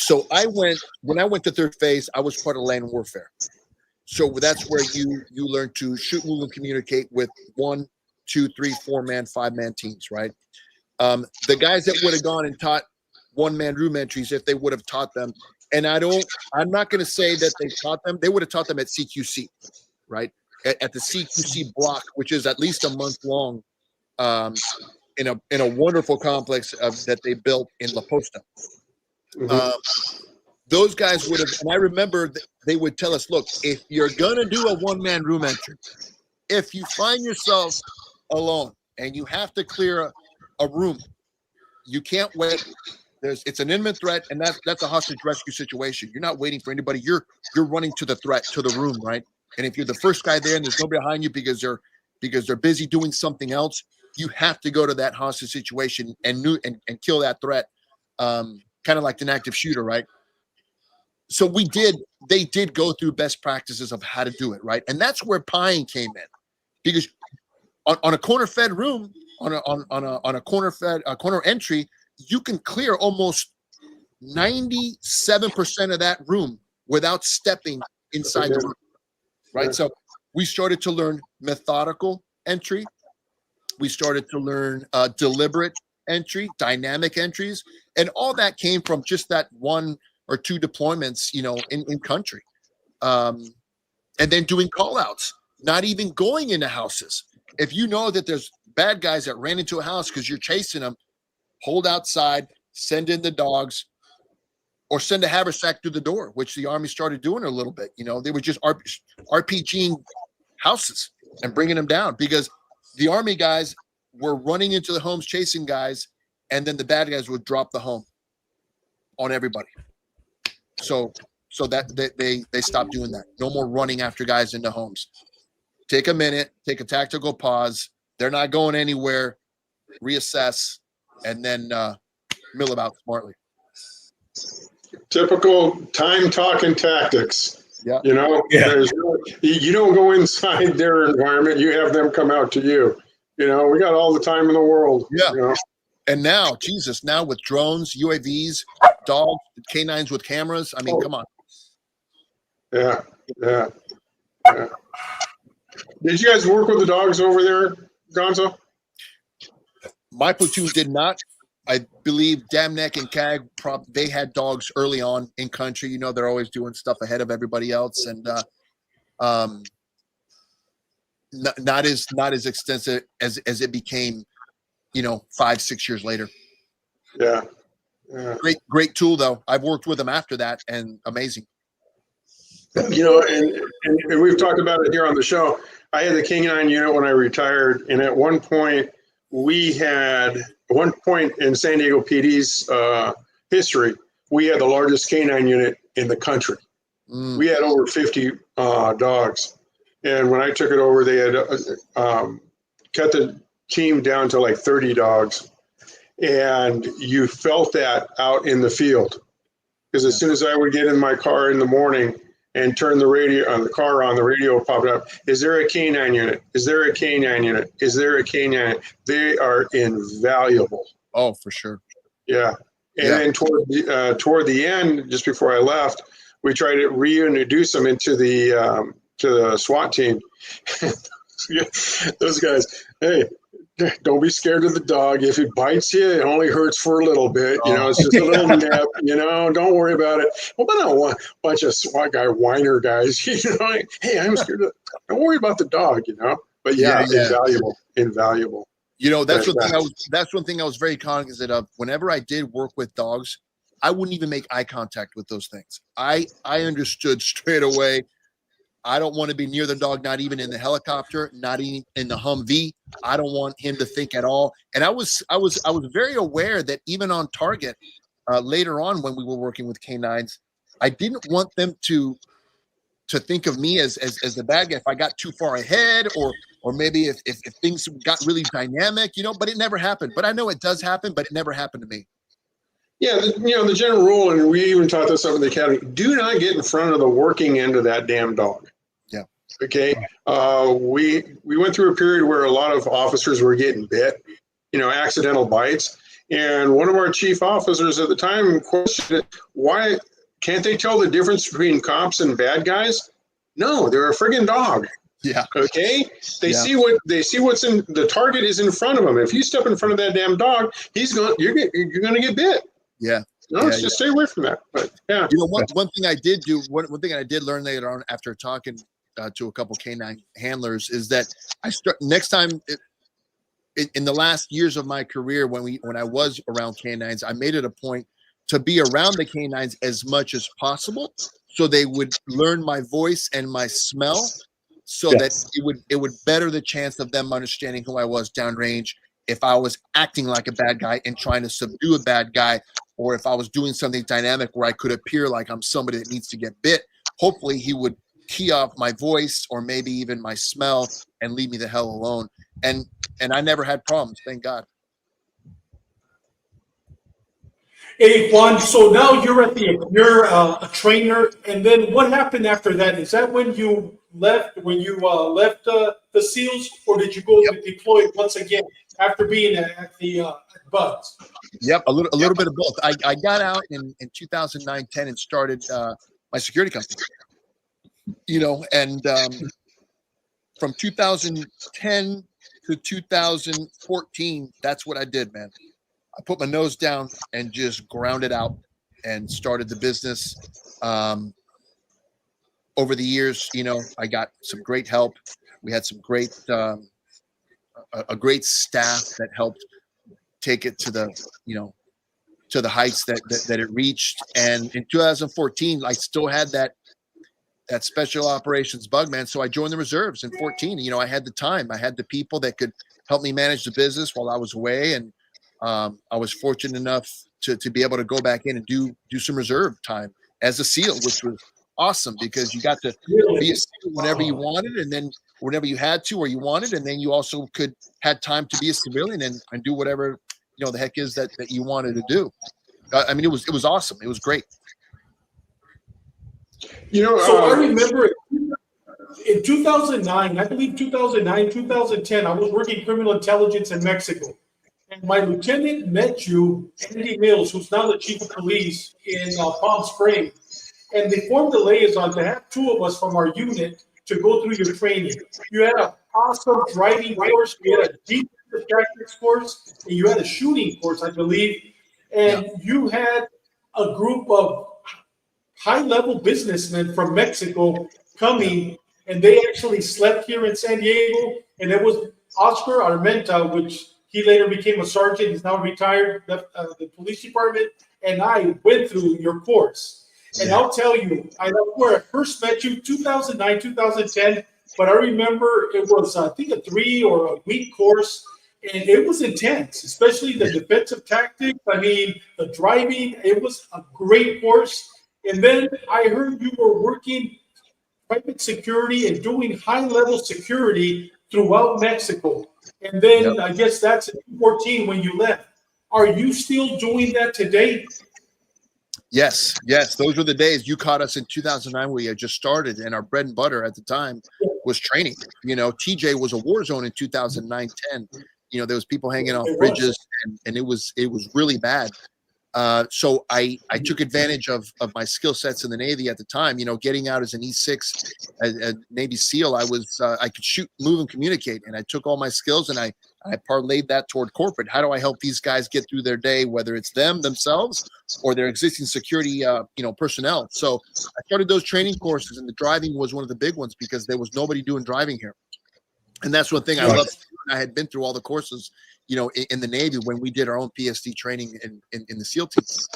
when I went to third phase, I was part of land warfare. So that's where you learn to shoot, move, and communicate with 1, 2, 3, 4-man, 5-man teams, right? The guys that would have gone and taught 1-man room entries, if they would have taught them, and I'm not going to say that they taught them. They would have taught them at CQC, right? At the CQC block, which is at least a month long, in a wonderful complex that they built in La Posta. Mm-hmm. Those guys would have, and I remember they would tell us, look, if you're going to do a 1-man room entry, if you find yourself alone and you have to clear a room, you can't wait. It's an imminent threat, and that's a hostage rescue situation. You're not waiting for anybody. You're running to the threat, to the room, right? And if you're the first guy there and there's nobody behind you because they're busy doing something else, you have to go to that hostage situation and kill that threat. Kind of like an active shooter, right? So they did go through best practices of how to do it, right? And that's where pieing came in, because on a corner fed room, on a corner entry, you can clear almost 97% of that room without stepping inside the room, right? So we started to learn methodical entry, We started to learn deliberate entry, dynamic entries, and all that came from just that 1 or 2 deployments, in country. And then doing call outs, not even going into houses. If you know that there's bad guys that ran into a house because you're chasing them, hold outside, send in the dogs, or send a haversack through the door, which the Army started doing a little bit. They were just RPGing houses and bringing them down because the Army guys were running into the homes chasing guys, and then the bad guys would drop the home on everybody. So that they stopped doing that. No more running after guys into homes. Take a minute, take a tactical pause. They're not going anywhere. Reassess, and then mill about smartly. Typical time talking tactics. Yeah. You don't go inside their environment. You have them come out to you. We got all the time in the world. Yeah. And now, Jesus, now with drones, UAVs, dogs, canines with cameras. I mean, come on. Yeah. Did you guys work with the dogs over there, Gonzo? My platoon did not. I believe Damneck and CAG, they had dogs early on in country. They're always doing stuff ahead of everybody else, and not as extensive as it became, 5-6 years later. Yeah. Great tool though. I've worked with them after that, and amazing. And we've talked about it here on the show. I had the K9 unit when I retired, and at one point in San Diego PD's history, we had the largest K9 unit in the country. We had over 50 dogs. And when I took it over, they had cut the team down to like 30 dogs. And you felt that out in the field. Because as soon as I would get in my car in the morning and turn the radio on, the car on, the radio popped up. Is there a K9 unit? Is there a K9 unit? Is there a K9? They are invaluable. Oh, for sure. Yeah. And then toward the end, just before I left, we tried to reintroduce them into the to the SWAT team. Those guys, hey, don't be scared of the dog. If it bites you, it only hurts for a little bit. It's just a little nip. Don't worry about it. What about a bunch of SWAT guy whiner guys? Hey, I'm scared of. Don't worry about the dog. But invaluable. That's one thing I was very cognizant of. Whenever I did work with dogs, I wouldn't even make eye contact with those things. I understood straight away. I don't want to be near the dog, not even in the helicopter, not even in the Humvee. I don't want him to think at all. And I was very aware that even on target, later on when we were working with K9s, I didn't want them to think of me as the bad guy if I got too far ahead, or maybe if things got really dynamic, but it never happened. But I know it does happen, but it never happened to me. Yeah, the general rule, and we even taught this up in the academy: do not get in front of the working end of that damn dog. Yeah. Okay. We went through a period where a lot of officers were getting bit, accidental bites, and one of our chief officers at the time questioned it, why can't they tell the difference between cops and bad guys? No, they're a friggin' dog. Yeah. Okay. They see what's in the target is in front of them. If you step in front of that damn dog, you're going to get bit. Yeah. Just stay away from that. But yeah. One thing I did do, one thing I did learn later on after talking to a couple K9 handlers is that next time in the last years of my career, when I was around K9s, I made it a point to be around the K9s as much as possible, so they would learn my voice and my smell, so that it would better the chance of them understanding who I was downrange. If I was acting like a bad guy and trying to subdue a bad guy, or if I was doing something dynamic where I could appear like I'm somebody that needs to get bit, hopefully he would key off my voice or maybe even my smell and leave me the hell alone. And I never had problems, thank God. Hey, Juan, so now you're a trainer, and then what happened after that? Is that when you left the SEALs, or did you go deploy once again after being at the Buds? Yep, a little bit of both. I got out in 2009-10 and started my security company. And from 2010 to 2014, that's what I did, man. I put my nose down and just ground it out and started the business. Over the years, you know, I got some great help. We had some great, a great staff that helped take it to the, you know, to the heights that it reached. And in 2014, I still had that special operations bug, man. So I joined the reserves in 14. You know, I had the time, I had the people that could help me manage the business while I was away. And I was fortunate enough to be able to go back in and do some reserve time as a SEAL, which was awesome because you got to be a SEAL whenever you wanted, and then whenever you had to or you wanted, and then you also had time to be a civilian and do whatever, you know, the heck is that you wanted to do. I mean, it was awesome. It was great. You know, So I remember in 2009, I believe 2009, 2010, I was working criminal intelligence in Mexico. And my lieutenant met you, Andy Mills, who's now the chief of police in Palm Springs. And they formed a liaison to have two of us from our unit to go through your training. You had an awesome driving course, you had a deep tactics course, and you had a shooting course, I believe. And you had a group of high-level businessmen from Mexico coming, and they actually slept here in San Diego. And it was Oscar Armenta, which he later became a sergeant. He's now retired, left the police department. And I went through your course. And I'll tell you, I know where I first met you, 2009, 2010, but I remember it was, I think, a 3 or a week course, and it was intense, especially the defensive tactics. I mean, the driving, it was a great course. And then I heard you were working private security and doing high-level security throughout Mexico. And then I guess that's in 2014 when you left. Are you still doing that today? Yes. Those were the days. You caught us in 2009. We had just started, and our bread and butter at the time was training. You know, TJ was a war zone in 2009, 10. You know, there was people hanging off bridges, and it was really bad. So I took advantage of my skill sets in the Navy at the time. You know, getting out as an E6, a Navy SEAL, I could shoot, move, and communicate. And I took all my skills and I parlayed that toward corporate. How do I help these guys get through their day, whether it's themselves or their existing security, personnel? So I started those training courses, and the driving was one of the big ones because there was nobody doing driving here. And that's one thing I loved. I had been through all the courses, you know, in the Navy when we did our own PSD training in the SEAL teams.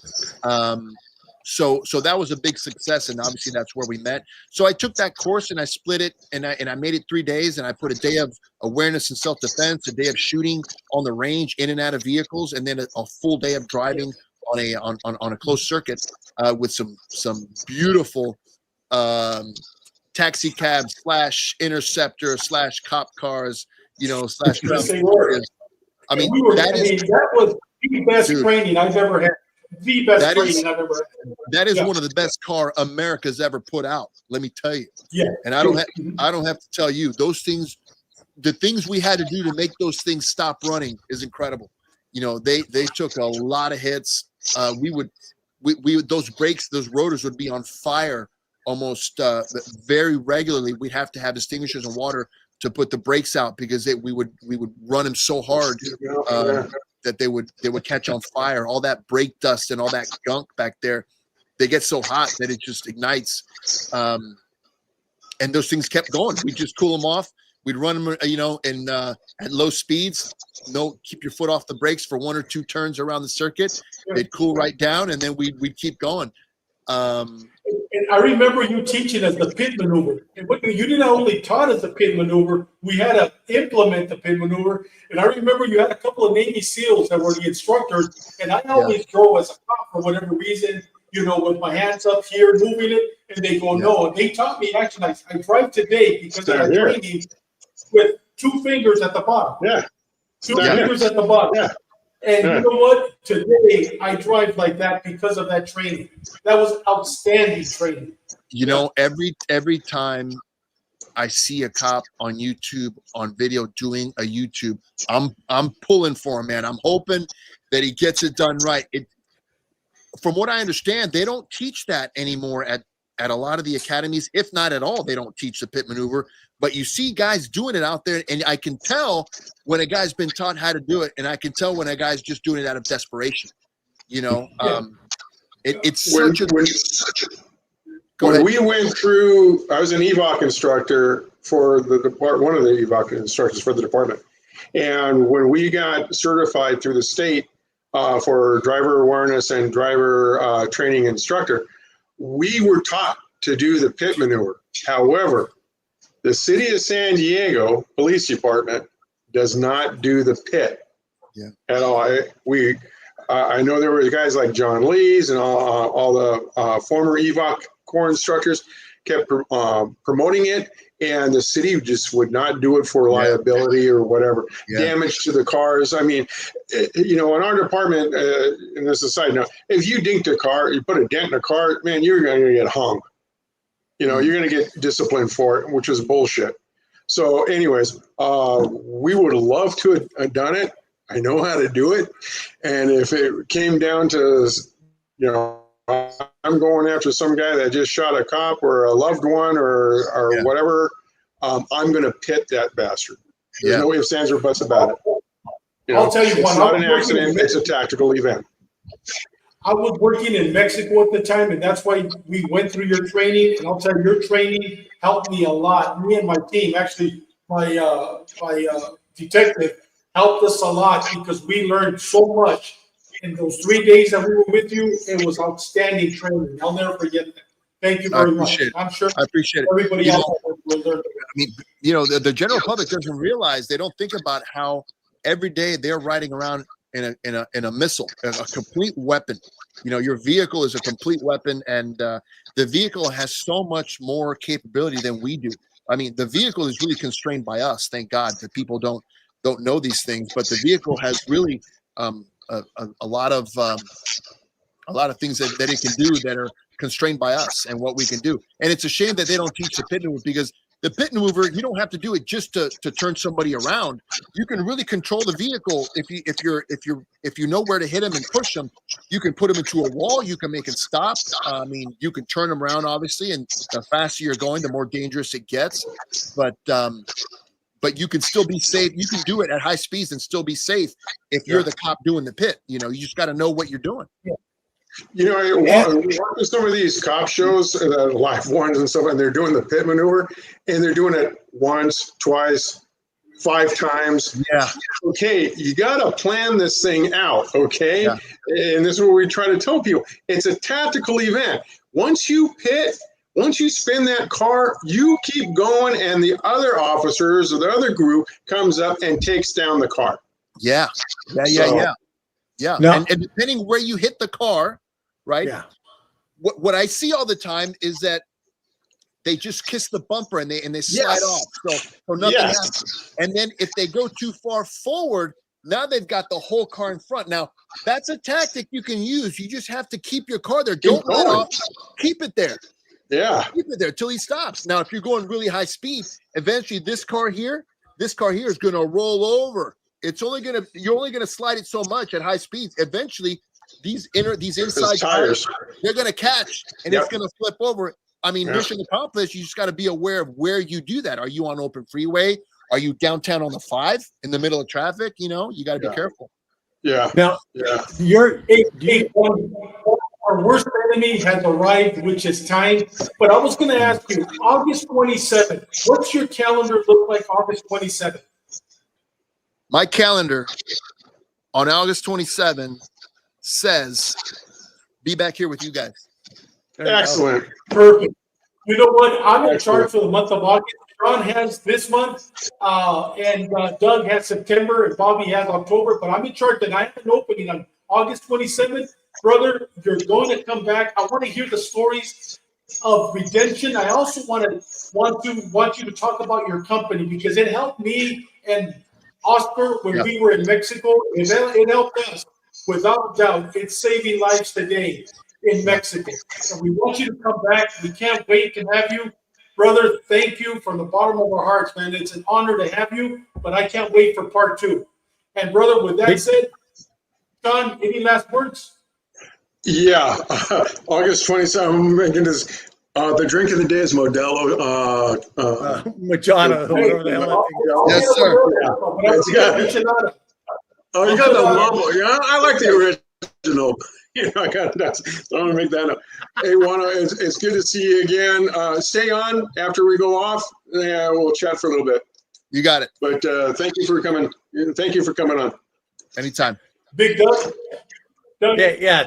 So that was a big success, and obviously that's where we met. So I took that course and I split it, and I made it 3 days, and I put a day of awareness and self-defense, a day of shooting on the range, in and out of vehicles, and then a full day of driving on a closed circuit with some beautiful taxi cabs / interceptor / cop cars, you know, / I mean, that was the best training I've ever had. The best training I've ever had. That is one of the best car America's ever put out. Let me tell you. Yeah. And I don't have to tell you, those things, the things we had to do to make those things stop running is incredible. You know, they took a lot of hits. We would those brakes, those rotors would be on fire almost very regularly. We'd have to have extinguishers and water to put the brakes out because we would run them so hard that they would catch on fire. All that brake dust and all that gunk back there, they get so hot that it just ignites. And those things kept going. We'd just cool them off. We'd run them, you know, and at low speeds. Keep your foot off the brakes for 1 or 2 turns around the circuit. They'd cool right down, and then we'd keep going. And I remember you teaching us the pit maneuver. And you didn't only taught us the pit maneuver, we had to implement the pit maneuver. And I remember you had a couple of Navy SEALs that were the instructors, and I always drove as a cop for whatever reason, you know, with my hands up here, moving it, and they go, no. And they taught me, actually, I drive today because of our training with 2 fingers at the bottom. Yeah. 2 fingers at the bottom. Yeah. And you know what? Today, I drive like that because of that training. That was outstanding training. You know, every time I see a cop on YouTube, on video doing a YouTube, I'm pulling for him, man. I'm hoping that he gets it done right. From what I understand, they don't teach that anymore at at a lot of the academies, if not at all, they don't teach the pit maneuver. But you see guys doing it out there, and I can tell when a guy's been taught how to do it, and I can tell when a guy's just doing it out of desperation. You know, it's such a. When we went through, I was an EVOC instructor for the department, one of the EVOC instructors for the department. And when we got certified through the state for driver awareness and driver training instructor, we were taught to do the pit maneuver. However, the city of San Diego Police Department does not do the pit at all. I know there were guys like John Lees and all the former EVOC Corps instructors kept promoting it, and the city just would not do it for liability or whatever, damage to the cars. I mean, you know, in our department, and this is a side note, if you dinked a car, you put a dent in a car, man, you're going to get hung. You know, you're going to get disciplined for it, which is bullshit. So anyways, we would love to have done it. I know how to do it. And if it came down to, you know, I'm going after some guy that just shot a cop or a loved one or whatever, I'm going to pit that bastard. There's no ifs, ands, or buts about it. You know, I'll tell you, it's not an accident. It's a tactical event. I was working in Mexico at the time, and that's why we went through your training. And I'll tell you, your training helped me a lot. Me and my team, actually, my detective helped us a lot because we learned so much. In those 3 days that we were with you, it was outstanding training. I'll never forget that. Thank you very much. I'm sure I appreciate it. Everybody else will learn. I mean, you know, the general public doesn't realize, they don't think about how every day they're riding around in a missile, a complete weapon. You know, your vehicle is a complete weapon, and the vehicle has so much more capability than we do. I mean, the vehicle is really constrained by us. Thank God that people don't know these things, but the vehicle has really a lot of things that it can do that are constrained by us and what we can do. And it's a shame that they don't teach the pit maneuver, because the pit maneuver, you don't have to do it just to turn somebody around. You can really control the vehicle if you know where to hit them and push them. You can put them into a wall. You can make them stop. I mean, you can turn them around, obviously, and the faster you're going, the more dangerous it gets. But you can still be safe. You can do it at high speeds and still be safe if you're the cop doing the pit. You know, you just got to know what you're doing. You know, I watch some of these cop shows, live ones and stuff, and they're doing the pit maneuver, and they're doing it once, twice, 5 times. Yeah. Okay, you got to plan this thing out, okay? Yeah. And this is what we try to tell people. It's a tactical event. Once you spin that car, you keep going, and the other officers or the other group comes up and takes down the car. Yeah. No. And depending where you hit the car, right? Yeah. What I see all the time is that they just kiss the bumper and they slide off. So nothing happens. And then if they go too far forward, now they've got the whole car in front. Now, that's a tactic you can use. You just have to keep your car there. Don't let off. Keep it there. Yeah. Keep it there till he stops. Now, if you're going really high speed, eventually this car here is going to roll over. You're only gonna slide it so much at high speeds. Eventually, these inside tires, they're gonna catch, and it's gonna flip over. I mean, mission accomplished. You just got to be aware of where you do that. Are you on open freeway? Are you downtown on the 5 in the middle of traffic? You know, you got to be careful. Yeah. Now, our worst enemy has arrived, which is time. But I was going to ask you, August 27th, what's your calendar look like August 27th? My calendar on August 27th says, be back here with you guys. Excellent. Perfect. You know what? I'm in charge for the month of August. Ron has this month, and Doug has September, and Bobby has October. But I'm in charge, and I have an opening on August 27th. Brother, you're going to come back. I want to hear the stories of redemption. I also want you to talk about your company, because it helped me and Oscar when we were in Mexico. It helped us without doubt. It's saving lives today in Mexico. So we want you to come back. We can't wait to have you. Brother, thank you from the bottom of our hearts, man. It's an honor to have you, but I can't wait for part 2. And brother, with that said, John, any last words? Yeah, August 27th, I'm making this The drink of the day is Modelo. Machado, whatever the hell that thing is. Yes, sir. It's got, oh, you got the Lobo. Yeah, I like the original. I got that. I want to make that up. Hey, Juan, it's good to see you again. Stay on after we go off. Yeah, we'll chat for a little bit. You got it. But thank you for coming. Thank you for coming on. Anytime. Big Doug. Yeah.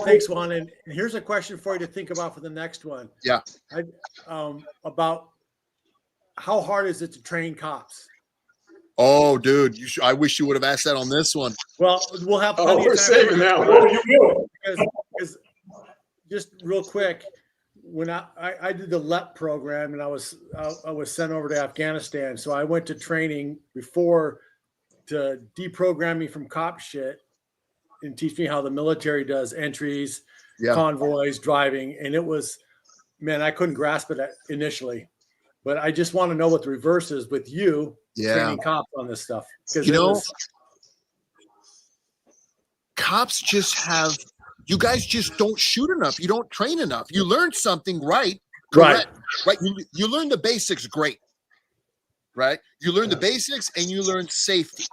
Thanks, Juan. And here's a question for you to think about for the next one. Yeah. About how hard is it to train cops? Oh, dude, I wish you would have asked that on this one. Well, we'll have. Oh, we're saving that one. Because just real quick, when I did the LEP program and I was sent over to Afghanistan, so I went to training before to deprogram me from cop shit and teach me how the military does entries, convoys, driving, and it was, man, I couldn't grasp it initially, but I just want to know what the reverse is with you. Training cops on this stuff, because cops just have, you guys just don't shoot enough. You don't train enough. You learn something right. You learn the basics great, right? You learn the basics and you learn safety.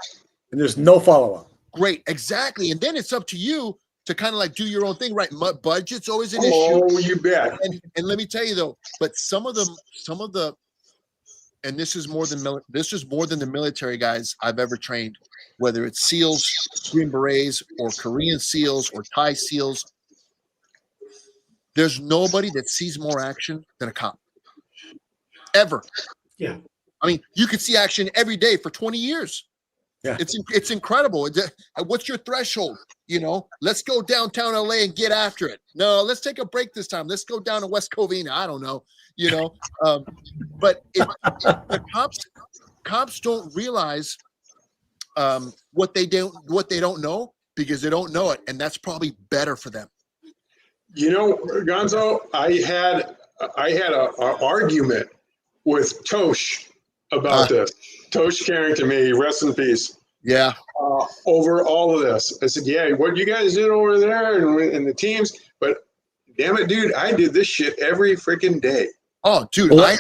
And there's no follow-up. Great, exactly. And then it's up to you to kind of like do your own thing, right? Budget's always an issue. Oh, you bet. And let me tell you though, but some of the and this is more than the military guys I've ever trained, whether it's SEALs, Green Berets, or Korean SEALs, or Thai SEALs. There's nobody that sees more action than a cop, ever. Yeah. I mean, you could see action every day for 20 years. Yeah. It's incredible. What's your threshold? Let's go downtown LA and get after it. No, let's take a break this time. Let's go down to West Covina. I don't know. But the cops don't realize what they don't know because they don't know it, and that's probably better for them. Gonzo, I had an argument with Tosh about this. Tosh Carrington, may he rest in peace. Yeah. Over all of this, I said, "Yeah, what you guys did over there and the teams, but damn it, dude, I did this shit every freaking day." Oh, dude, my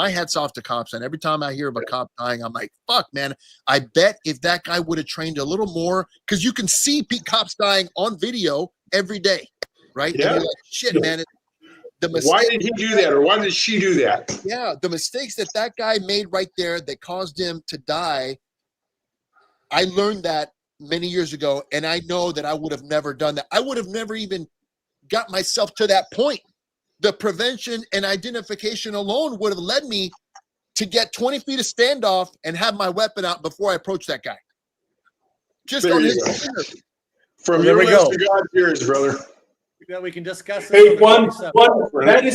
hat's off to cops, and every time I hear of a cop dying, I'm like, "Fuck, man!" I bet if that guy would have trained a little more, because you can see cops dying on video every day, right? Yeah. And you're like, shit, man. Why did he do that, or why did she do that? Yeah, the mistakes that guy made right there that caused him to die. I learned that many years ago, and I know that I would have never done that. I would have never even got myself to that point. The prevention and identification alone would have led me to get 20 feet of standoff and have my weapon out before I approach that guy. Just There on you his go. finger. From There your we list go. to God's ears, brother. Yeah, we can discuss it. Hey, one, that's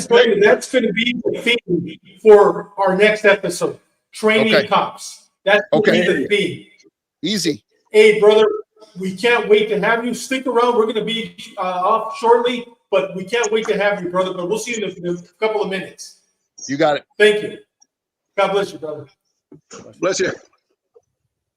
going to be the theme for our next episode. Training cops. That's going to be the theme. Easy. Hey, brother, we can't wait to have you. Stick around. We're going to be off shortly, but we can't wait to have you, brother. But we'll see you in a couple of minutes. You got it. Thank you. God bless you, brother. Bless you.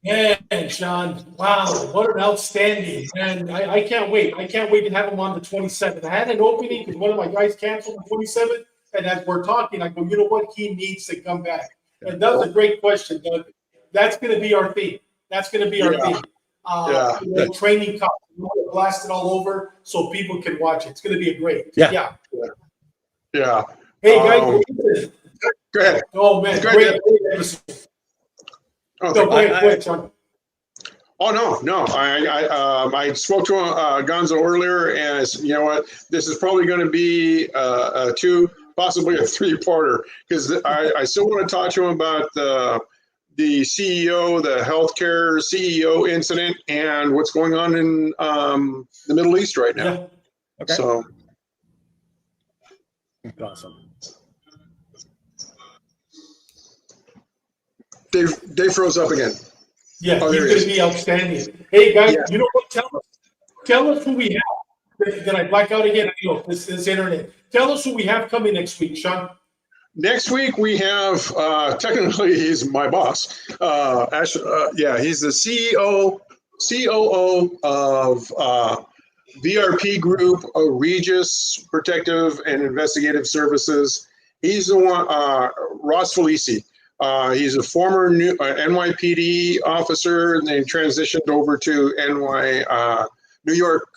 Man, Sean, wow, what an outstanding, man. I can't wait. I can't wait to have him on the 27th. I had an opening because one of my guys canceled the 27th, and as we're talking, I go, you know what? He needs to come back. And that was a great question, Doug. That's going to be our theme. That's going to be our theme. Training cops. We'll blast it all over so people can watch it. It's going to be a great. Yeah. Hey, guys. Go ahead. Oh, man. Great episode. Okay. Go ahead, Sean. Oh no! I spoke to Gonzo earlier, and you know what? This is probably going to be a 2, possibly a 3-parter, because I still want to talk to him about the CEO, the healthcare CEO incident, and what's going on in the Middle East right now. Yeah. Okay. So Awesome. Dave froze up again. Yeah, Oh, he's there going he to is. be outstanding. Hey, guys, Yeah. you know what? Tell us who we have. Did I black out again? I know this internet. Tell us who we have coming next week, Sean. Next week we have technically he's my boss. He's the COO of VRP Group, Regis Protective and Investigative Services. He's the one, Ross Felici. He's a former NYPD officer, and then transitioned over to New York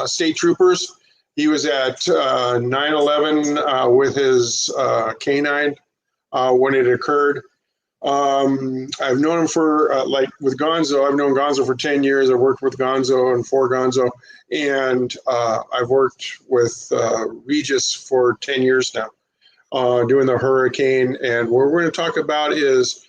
State Troopers. He was at 9/11 with his canine when it occurred. I've known him for, like with Gonzo, I've known Gonzo for 10 years. I've worked with Gonzo and for Gonzo. And I've worked with Regis for 10 years now, doing the hurricane. And what we're going to talk about is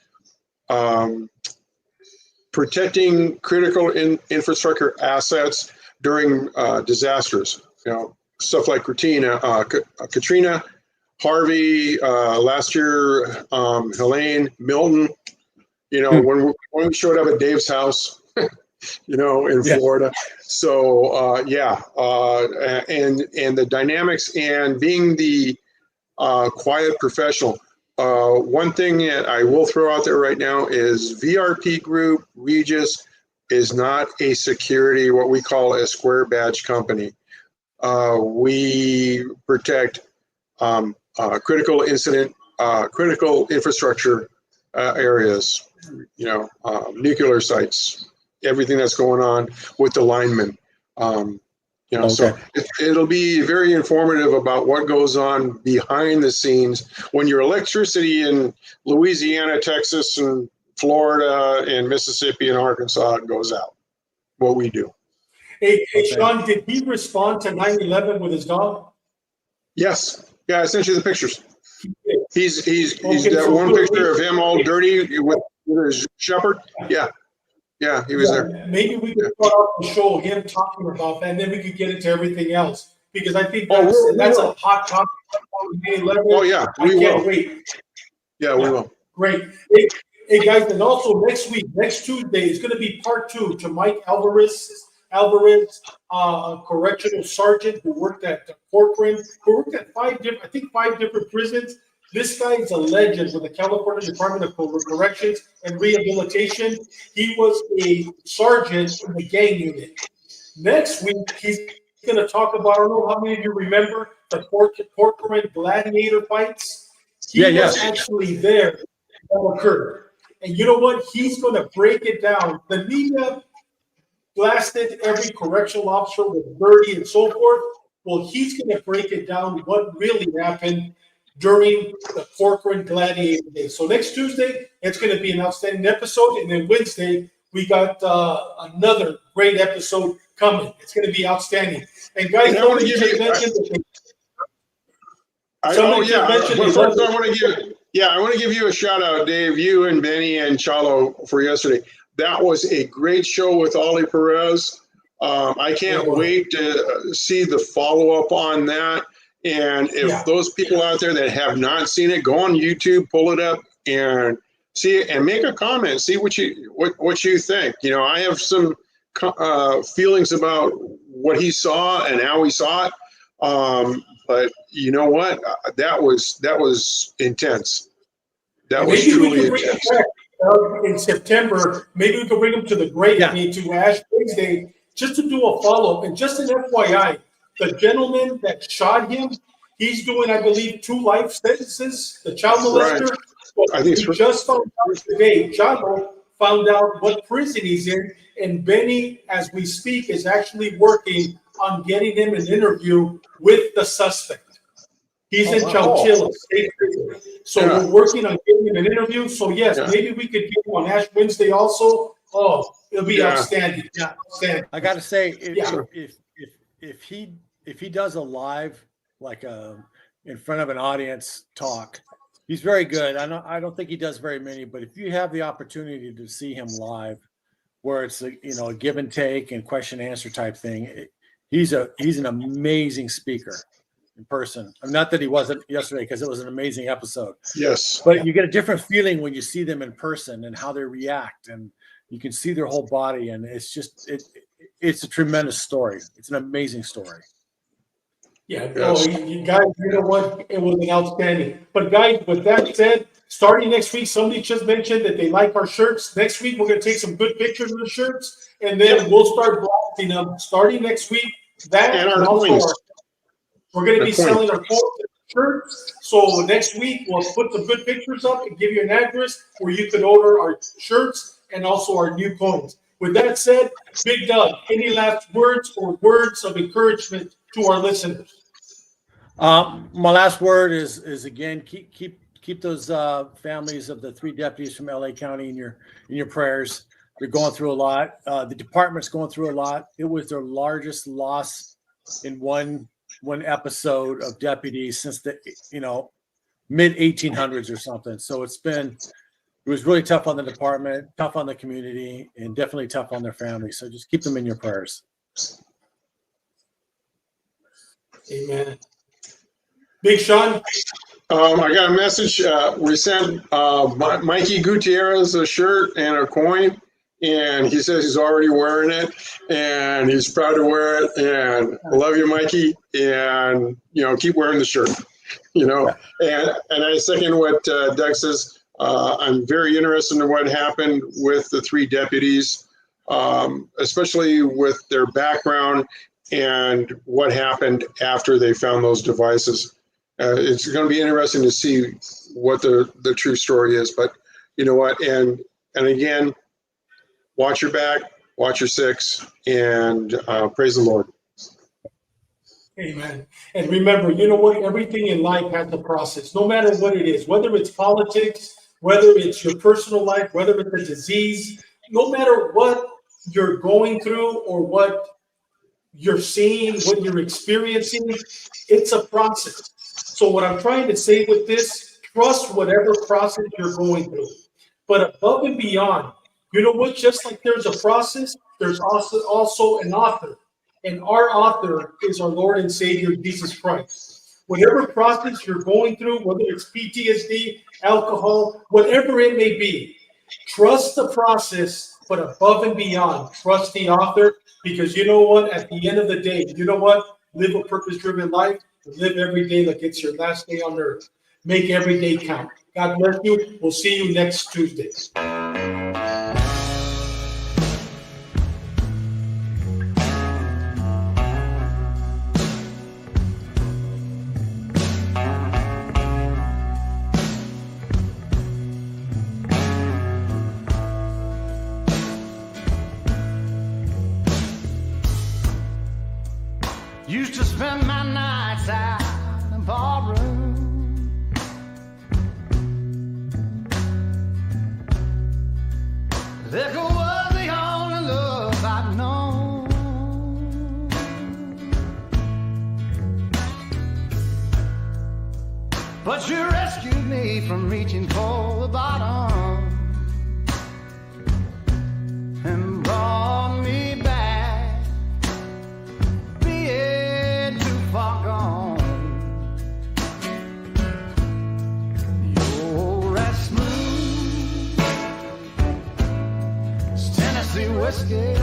protecting critical infrastructure assets during disasters. You know, stuff like Katrina, Harvey, last year, Helene, Milton. You know, when we showed up at Dave's house, you know, in Florida. So and the dynamics and being the quiet professional. One thing that I will throw out there right now is VRP Group, Regis, is not a security, what we call a square badge company. We protect critical infrastructure areas, you know, nuclear sites, everything that's going on with the linemen. You know, so it'll be very informative about what goes on behind the scenes when your electricity in Louisiana, Texas, and Florida, and Mississippi, and Arkansas goes out. What we do. Hey, Sean, did he respond to 9/11 with his dog? Yes. Yeah, I sent you the pictures. He's that one picture of him all dirty with his shepherd. Yeah. Yeah, he was there. Maybe we could put up the show him talking about that, and then we could get into everything else. Because I think that's a hot topic on 9/11. Oh, yeah, we will. Wait. Yeah, we will. Great. Hey, guys, and also next week, next Tuesday, is going to be part 2 to Mike Alvarez, a correctional sergeant who worked at Corcoran, who worked at 5 different prisons. This guy is a legend with the California Department of Corrections and Rehabilitation. He was a sergeant in the gang unit. Next week, he's going to talk about, I don't know how many of you remember the Corcoran gladiator fights. He was actually there that occurred. And you know what? He's going to break it down. The media blasted every correctional officer with dirty and so forth. Well, he's going to break it down what really happened during the Corcoran Gladiator Day. So next Tuesday, it's going to be an outstanding episode. And then Wednesday, we got another great episode coming. It's going to be outstanding. And guys, I want to give you. I want to give you a shout out, Dave, you and Benny and Chalo for yesterday. That was a great show with Ollie Perez. I can't wait to see the follow up on that. And if those people out there that have not seen it, go on YouTube, pull it up, and see it, and make a comment. See what you think. You know, I have some feelings about what he saw and how he saw it. But you know what? That was intense. That was truly intense. In September, maybe we could bring him to the great to Ash Wednesday just to do a follow up. And just an FYI. The gentleman that shot him, he's doing, I believe, 2 life sentences. The child molester. Right. I think we just found out today. Chalo found out what prison he's in, and Benny, as we speak, is actually working on getting him an interview with the suspect. He's in Chowchilla State Prison. So we're working on getting him an interview. So yes, maybe we could get him on Ash Wednesday also. Oh, it'll be outstanding. Yeah, outstanding. I got to say, if he does a live, like in front of an audience talk, he's very good. I don't think he does very many, but if you have the opportunity to see him live, where it's a give and take and question and answer type thing, he's an amazing speaker in person. Not that he wasn't yesterday, because it was an amazing episode. Yes, but you get a different feeling when you see them in person and how they react, and you can see their whole body, and it's just it's a tremendous story. It's an amazing story. Yeah, guys, you know what? It was an outstanding. But guys, with that said, starting next week, somebody just mentioned that they like our shirts. Next week, we're going to take some good pictures of the shirts, and then we'll start blasting them. Starting next week, That And our and also coins. we're going to be The coins. selling our coins and shirts. So next week we'll put some good pictures up and give you an address where you could order our shirts and also our new coins. With that said, Big Doug, any last words or words of encouragement to our listeners? My last word is again, keep those families of the 3 deputies from LA County in your prayers. They're going through a lot. The department's going through a lot. It was their largest loss in one episode of deputies since the mid 1800s or something. So it was really tough on the department, tough on the community, and definitely tough on their families. So just keep them in your prayers. Amen. Big Sean? I got a message. We sent Mikey Gutierrez a shirt and a coin, and he says he's already wearing it, and he's proud to wear it. And I love you, Mikey, and keep wearing the shirt. And I second what Doug says. I'm very interested in what happened with the 3 deputies, especially with their background and what happened after they found those devices. It's going to be interesting to see what the true story is. But you know what? And again, watch your back, watch your 6, and praise the Lord. Amen. And remember, you know what? Everything in life has a process, no matter what it is, whether it's politics, whether it's your personal life, whether it's a disease, no matter what you're going through or what you're seeing, what you're experiencing, it's a process. So what I'm trying to say with this, trust whatever process you're going through. But above and beyond, you know what? Just like there's a process, there's also an author. And our author is our Lord and Savior, Jesus Christ. Whatever process you're going through, whether it's PTSD, alcohol, whatever it may be, trust the process, but above and beyond, trust the author. Because you know what? At the end of the day, you know what? Live a purpose-driven life. Live every day like it's your last day on earth. Make every day count. God bless you. We'll see you next Tuesday. Used to spend my nights out in a ballroom. Liquor was the only love I'd known. But you rescued me from reaching for the bottom and brought me back, being too far gone. You're as smooth as Tennessee whiskey.